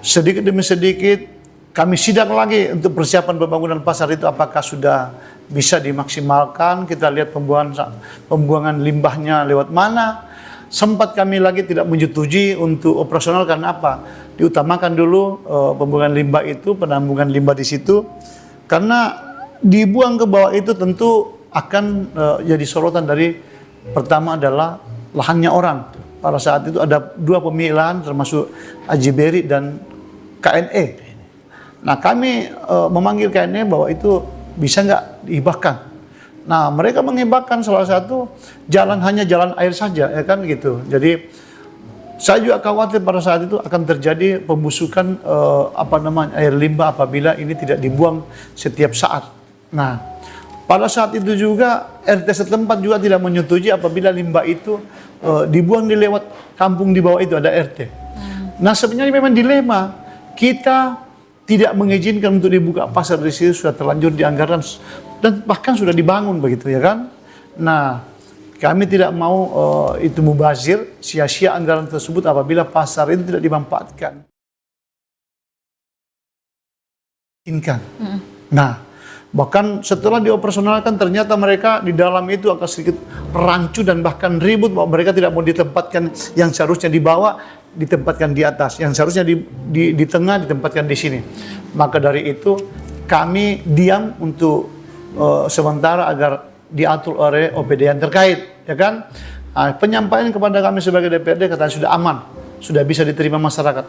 sedikit demi sedikit kami sidak lagi untuk persiapan pembangunan pasar itu apakah sudah bisa dimaksimalkan. Kita lihat pembuangan limbahnya lewat mana. Sempat kami lagi tidak menyetujui untuk operasional karena apa? Diutamakan dulu pembuangan limbah itu, penampungan limbah di situ. Karena dibuang ke bawah itu tentu akan jadi sorotan dari pertama adalah lahannya orang. Pada saat itu ada 2 pemilik lahan termasuk Aji Beri dan KNE. Nah, kami memanggil KNE bahwa itu bisa nggak dihibahkan. Nah, mereka menghibahkan salah satu jalan, hanya jalan air saja ya kan gitu. Jadi saya juga khawatir pada saat itu akan terjadi pembusukan air limbah apabila ini tidak dibuang setiap saat. Nah, pada saat itu juga RT setempat juga tidak menyetujui apabila limbah itu dibuang di lewat kampung di bawah itu ada RT. Nah, sebenarnya memang dilema. Kita tidak mengizinkan untuk dibuka pasar di situ, sudah terlanjur di anggaran dan bahkan sudah dibangun begitu ya kan. Nah, kami tidak mau itu mubazir, sia-sia anggaran tersebut apabila pasar itu tidak dimanfaatkan. Nah, bahkan setelah dioperasionalkan ternyata mereka di dalam itu akan sedikit rancu dan bahkan ribut bahwa mereka tidak mau ditempatkan yang seharusnya di bawah, ditempatkan di atas, yang seharusnya di tengah ditempatkan di sini. Maka dari itu kami diam untuk sementara agar diatur oleh OPD yang terkait, ya kan. Nah, penyampaian kepada kami sebagai DPRD katanya sudah aman, sudah bisa diterima masyarakat.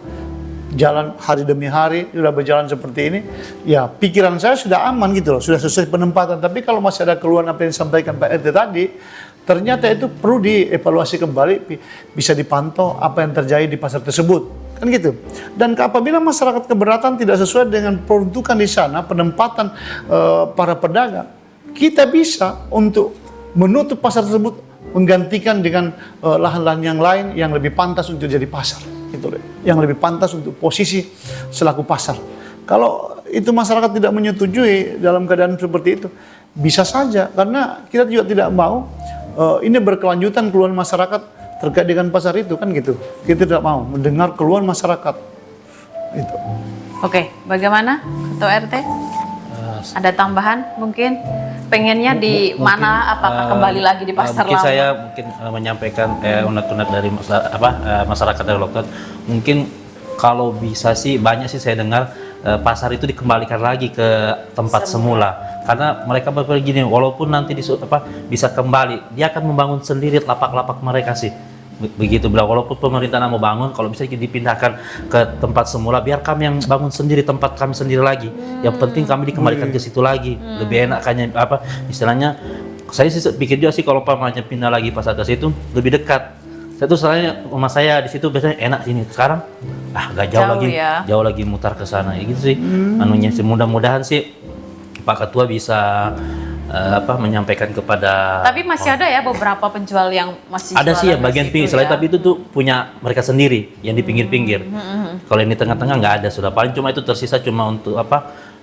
Jalan hari demi hari sudah berjalan seperti ini, ya pikiran saya sudah aman gitu loh, sudah sesuai penempatan. Tapi kalau masih ada keluhan apa yang disampaikan Pak RT tadi, ternyata itu perlu dievaluasi kembali, bisa dipantau apa yang terjadi di pasar tersebut, kan gitu. Dan apabila masyarakat keberatan tidak sesuai dengan peruntukan di sana, penempatan para pedagang, kita bisa untuk menutup pasar tersebut, menggantikan dengan lahan-lahan yang lain yang lebih pantas untuk jadi pasar, gitu loh. Yang lebih pantas untuk posisi selaku pasar. Kalau itu masyarakat tidak menyetujui dalam keadaan seperti itu, bisa saja, karena kita juga tidak mau ini berkelanjutan keluhan masyarakat terkait dengan pasar itu kan gitu. Kita tidak mau mendengar keluhan masyarakat itu. Oke, bagaimana Ketua RT? Ada tambahan mungkin? Pengennya di mana? Apakah kembali lagi di pasar mungkin lama? Saya mungkin menyampaikan unek-unek dari masyarakat dari Lokton. Mungkin kalau bisa sih banyak sih saya dengar pasar itu dikembalikan lagi ke tempat semula. Karena mereka berpikir gini, walaupun nanti bisa kembali, dia akan membangun sendiri lapak-lapak mereka sih. Begitu bilang, walaupun pemerintah mau bangun, kalau bisa dipindahkan ke tempat semula, biar kami yang bangun sendiri tempat kami sendiri lagi. Yang penting kami dikembalikan ke situ lagi. Lebih enak kayaknya istilahnya. Saya sih pikir juga sih kalau pamannya pindah lagi pasar ke situ lebih dekat. Saya tuh soalnya rumah saya di situ biasanya enak sini. Sekarang agak jauh lagi, ya. Jauh lagi mutar ke sana ya gitu sih. Anunya sih mudah-mudahan sih Pak Ketua bisa menyampaikan kepada. Tapi masih ada ya beberapa penjual yang masih ada sih ya jualan bagian di situ pinggir. Selain ya? tapi itu tuh punya mereka sendiri yang di pinggir-pinggir. Kalau yang di tengah-tengah nggak ada, sudah paling cuma itu tersisa cuma untuk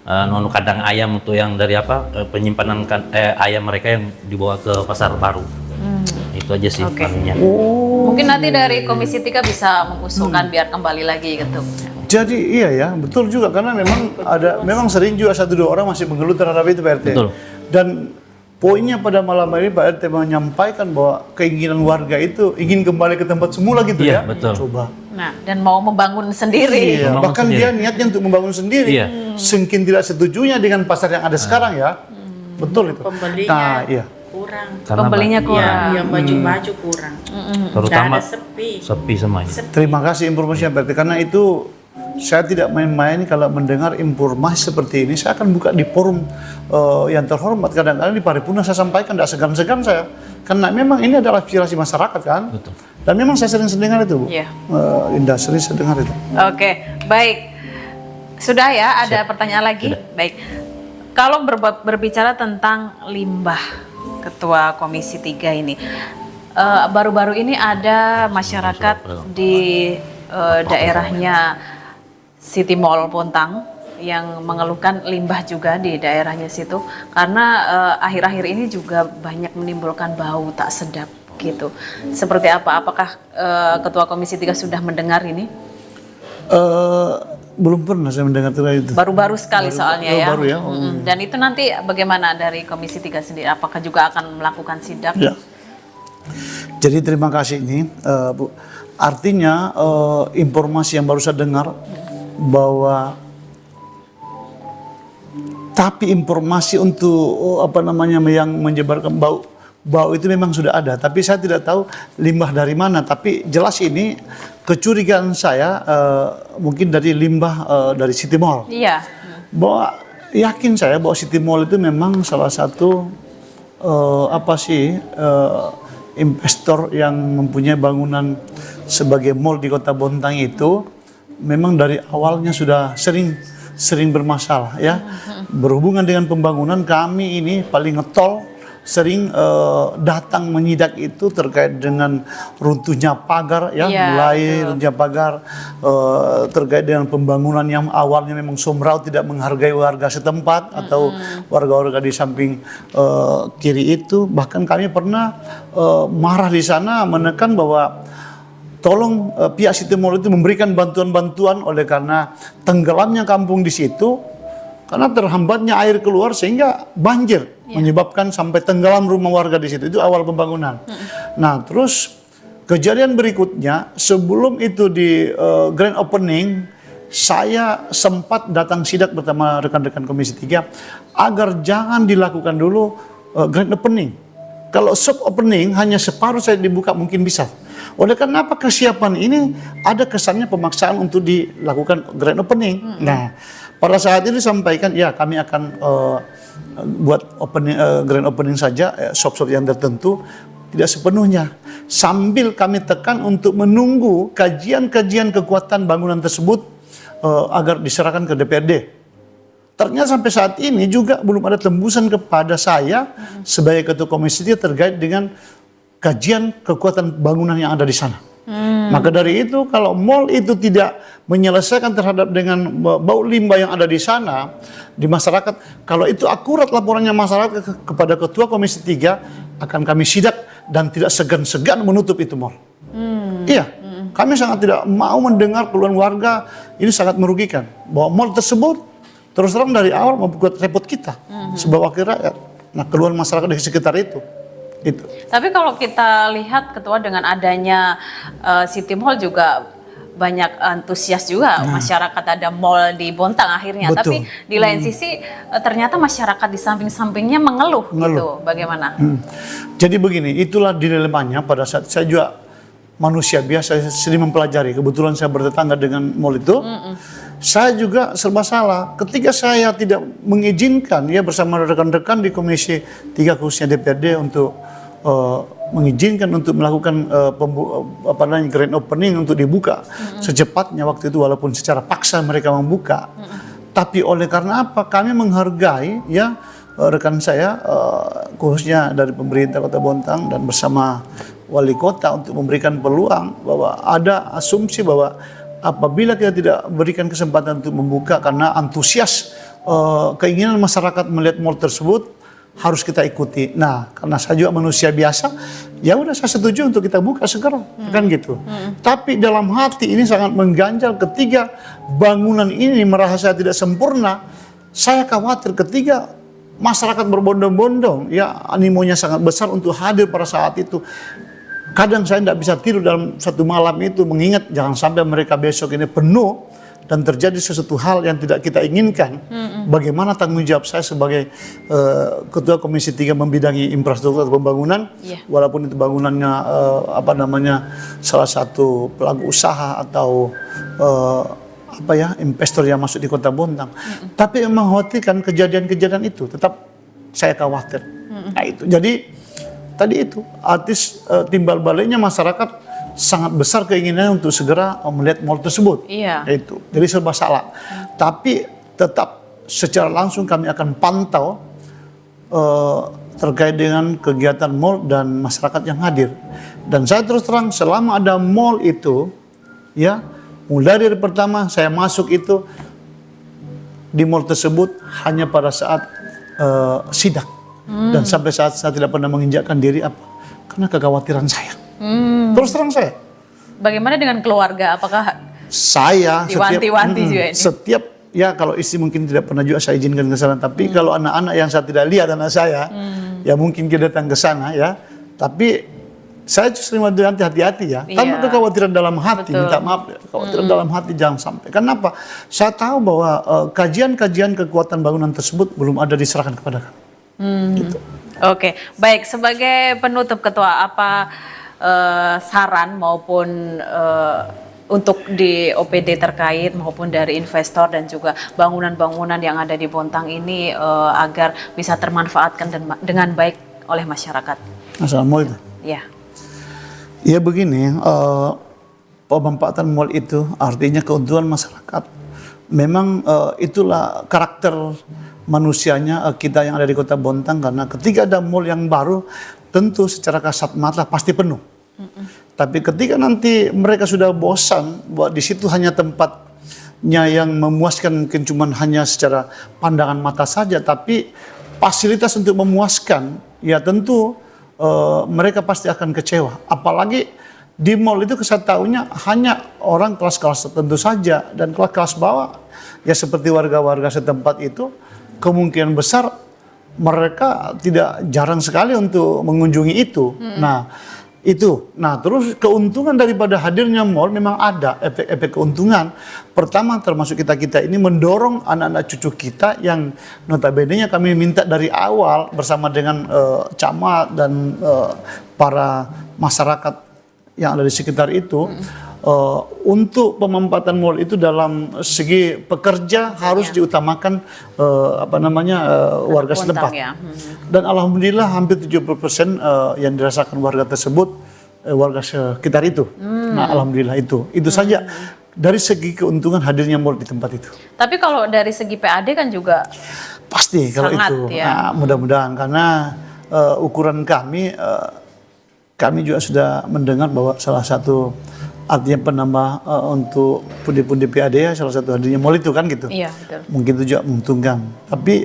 nonu kandang ayam untuk yang dari penyimpanan ayam mereka yang dibawa ke pasar baru. Itu aja sih anunya. Mungkin nanti dari Komisi 3 bisa mengusulkan biar kembali lagi gitu. Jadi iya ya, betul juga karena memang sering juga 1-2 orang masih mengeluh terhadap itu Pak RT. Betul. Dan poinnya pada malam ini Pak RT menyampaikan bahwa keinginan warga itu ingin kembali ke tempat semula gitu Iya, ya. betul. Coba. Nah, dan mau membangun sendiri. Iya, Membangun bahkan sendiri. dia niatnya untuk membangun sendiri. Iya. Semakin tidak setujunya dengan pasar yang ada sekarang ya. Betul itu. Pembelinya Nah, iya. kurang. Karena Pembelinya Iya, kurang. yang baju-baju kurang. terutama Nggak ada sepi. semuanya. Terima kasih informasinya Pak RT karena itu saya tidak main-main kalau mendengar informasi seperti ini. Saya akan buka di forum yang terhormat. Kadang-kadang di paripurna saya sampaikan, tidak segan-segan saya. Karena memang ini adalah aspirasi masyarakat kan. Betul. Dan memang saya sering dengar itu Bu. Iya. Indah sering saya dengar itu. Oke, baik. Sudah ya, ada pertanyaan lagi? Baik. Kalau berbicara tentang limbah, Ketua Komisi 3 ini, baru-baru ini ada masyarakat di daerahnya City Mall Bontang yang mengeluhkan limbah juga di daerahnya situ karena akhir-akhir ini juga banyak menimbulkan bau tak sedap gitu. Seperti apa? Apakah Ketua Komisi 3 sudah mendengar ini? Belum pernah saya mendengar itu. Baru-baru sekali soalnya ya. Baru ya. Dan itu nanti bagaimana dari Komisi 3 sendiri? Apakah juga akan melakukan sidak? Ya. Jadi terima kasih ini Bu. Artinya informasi yang baru saya dengar bahwa tapi informasi untuk yang menyebarkan bau itu memang sudah ada, tapi saya tidak tahu limbah dari mana. Tapi jelas ini kecurigaan saya mungkin dari limbah dari City Mall. Iya. Bahwa yakin saya bahwa City Mall itu memang salah satu investor yang mempunyai bangunan sebagai mall di Kota Bontang itu memang dari awalnya sudah sering bermasalah ya. Berhubungan dengan pembangunan kami ini paling ngetol sering datang menyidak itu terkait dengan runtuhnya pagar ya, Iya, mulai runtuhnya pagar terkait dengan pembangunan yang awalnya memang Somrau tidak menghargai warga setempat atau warga-warga di samping kiri itu. Bahkan kami pernah marah di sana menekan bahwa tolong pihak City Mall itu memberikan bantuan-bantuan oleh karena tenggelamnya kampung di situ karena terhambatnya air keluar sehingga banjir menyebabkan sampai tenggelam rumah warga di situ. Itu awal pembangunan. Nah, terus kejadian berikutnya sebelum itu di grand opening saya sempat datang sidak bersama rekan-rekan Komisi 3 agar jangan dilakukan dulu grand opening. Kalau soft opening hanya separuh saya dibuka mungkin bisa. Oleh karena apa kesiapan ini ada kesannya pemaksaan untuk dilakukan grand opening. Nah, pada saat ini disampaikan ya kami akan buat grand opening saja shop-shop yang tertentu tidak sepenuhnya. Sambil kami tekan untuk menunggu kajian-kajian kekuatan bangunan tersebut agar diserahkan ke DPRD. Ternyata sampai saat ini juga belum ada tembusan kepada saya sebagai Ketua Komisi terkait dengan kajian kekuatan bangunan yang ada di sana. Maka dari itu kalau mall itu tidak menyelesaikan terhadap dengan bau limbah yang ada di sana di masyarakat, kalau itu akurat laporannya masyarakat kepada Ketua Komisi 3 akan kami sidak dan tidak segan-segan menutup itu mall. Iya, kami sangat tidak mau mendengar keluhan warga ini sangat merugikan bahwa mall tersebut terus terang dari awal membuat repot kita sebagai wakil rakyat. Nah, keluhan masyarakat di sekitar itu. Tapi kalau kita lihat Ketua dengan adanya City Mall juga banyak antusias juga masyarakat ada mall di Bontang akhirnya. Betul. Tapi di lain sisi ternyata masyarakat di samping-sampingnya mengeluh. Gitu. Bagaimana? Jadi begini, itulah dilemanya pada saat saya juga manusia biasa sering mempelajari. Kebetulan saya bertetangga dengan mall itu. Saya juga serba salah ketika saya tidak mengizinkan ya bersama rekan-rekan di Komisi 3 khususnya DPRD untuk mengizinkan untuk melakukan grand opening untuk dibuka secepatnya waktu itu walaupun secara paksa mereka membuka. Tapi oleh karena apa kami menghargai ya rekan saya khususnya dari pemerintah Kota Bontang dan bersama wali kota untuk memberikan peluang bahwa ada asumsi bahwa apabila kita tidak berikan kesempatan untuk membuka karena antusias keinginan masyarakat melihat mall tersebut harus kita ikuti. Nah, karena saya juga manusia biasa, ya udah saya setuju untuk kita buka segera, kan gitu. Tapi dalam hati ini sangat mengganjal ketika bangunan ini merasa saya tidak sempurna. Saya khawatir ketika masyarakat berbondong-bondong, ya animonya sangat besar untuk hadir pada saat itu. Kadang saya tidak bisa tidur dalam satu malam itu mengingat jangan sampai mereka besok ini penuh dan terjadi sesuatu hal yang tidak kita inginkan. Bagaimana tanggung jawab saya sebagai Ketua Komisi 3 membidangi infrastruktur atau pembangunan, walaupun itu bangunannya salah satu pelaku usaha atau investor yang masuk di Kota Bontang. Tapi mengkhawatirkan kejadian-kejadian itu, tetap saya khawatir. Nah itu, jadi tadi itu artis timbal baliknya masyarakat sangat besar keinginan untuk segera melihat mall tersebut. Iya. Itu. Jadi serba salah. Tapi tetap secara langsung kami akan pantau terkait dengan kegiatan mall dan masyarakat yang hadir. Dan saya terus terang selama ada mall itu, ya mulai dari pertama saya masuk itu di mall tersebut hanya pada saat sidak. Dan sampai saat saya tidak pernah menginjakkan diri karena kekhawatiran saya. Terus terang saya. Bagaimana dengan keluarga? Apakah saya diwanti-wanti juga ini? Setiap ya kalau istri mungkin tidak pernah juga saya izinkan ke sana, tapi kalau anak-anak yang saya tidak lihat anak saya, ya mungkin dia datang ke sana ya. Tapi saya sering nanti hati-hati ya. Tanpa kekhawatiran dalam hati, minta maaf ya. Kekhawatiran dalam hati jangan sampai. Kenapa? Saya tahu bahwa kajian-kajian kekuatan bangunan tersebut belum ada diserahkan kepada kami. Gitu. Oke, baik. Sebagai penutup Ketua, apa saran maupun untuk di OPD terkait maupun dari investor dan juga bangunan-bangunan yang ada di Bontang ini agar bisa termanfaatkan dengan baik oleh masyarakat? Masalah mall itu? Ya. Ya begini, pemanfaatan mall itu artinya keuntungan masyarakat. Memang itulah karakter manusianya kita yang ada di Kota Bontang, karena ketika ada mall yang baru tentu secara kasat mata pasti penuh. Tapi ketika nanti mereka sudah bosan bahwa di situ hanya tempatnya yang memuaskan, mungkin cuma hanya secara pandangan mata saja, tapi fasilitas untuk memuaskan, ya tentu mereka pasti akan kecewa. Apalagi di mall itu saya tahunya hanya orang kelas-kelas tertentu saja, dan kelas-kelas bawah ya seperti warga-warga setempat itu kemungkinan besar mereka tidak jarang sekali untuk mengunjungi itu. Nah, itu. Nah, terus keuntungan daripada hadirnya mall memang ada efek-efek keuntungan. Pertama, termasuk kita-kita ini mendorong anak-anak cucu kita yang notabene-nya kami minta dari awal bersama dengan camat dan para masyarakat yang ada di sekitar itu. Untuk pemanfaatan mall itu dalam segi pekerja harus diutamakan warga setempat. Ya. Dan alhamdulillah hampir 70% yang dirasakan warga tersebut warga sekitar itu. Nah, alhamdulillah itu saja dari segi keuntungan hadirnya mall di tempat itu. Tapi kalau dari segi PAD kan juga pasti kalau sangat, itu. Ya. Nah, mudah-mudahan karena ukuran kami juga sudah mendengar bahwa salah satu artinya penambah untuk pundi-pundi PAD ya salah satu hadirnya mall itu kan gitu. Iya, betul. Mungkin itu juga menguntungkan. Tapi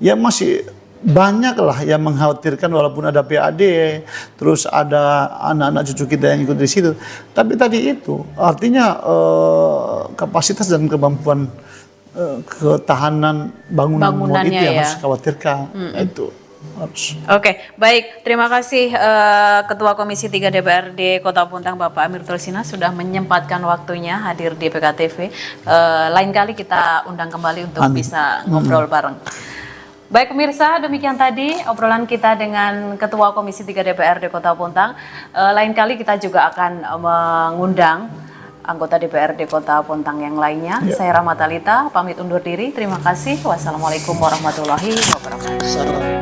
ya masih banyak lah yang mengkhawatirkan walaupun ada PAD, terus ada anak-anak cucu kita yang ikut di situ. Tapi tadi itu artinya kapasitas dan kemampuan ketahanan bangunan mall itu yang harus dikhawatirkan. Itu. Oke, baik. Terima kasih Ketua Komisi 3 DPRD Kota Bontang Bapak Amir Tulsina sudah menyempatkan waktunya hadir di PKTV. Lain kali kita undang kembali untuk bisa ngobrol bareng. Baik pemirsa, demikian tadi obrolan kita dengan Ketua Komisi 3 DPRD Kota Bontang. Lain kali kita juga akan mengundang anggota DPRD Kota Bontang yang lainnya. Saya Rahmat Talita, pamit undur diri. Terima kasih. Wassalamualaikum warahmatullahi wabarakatuh.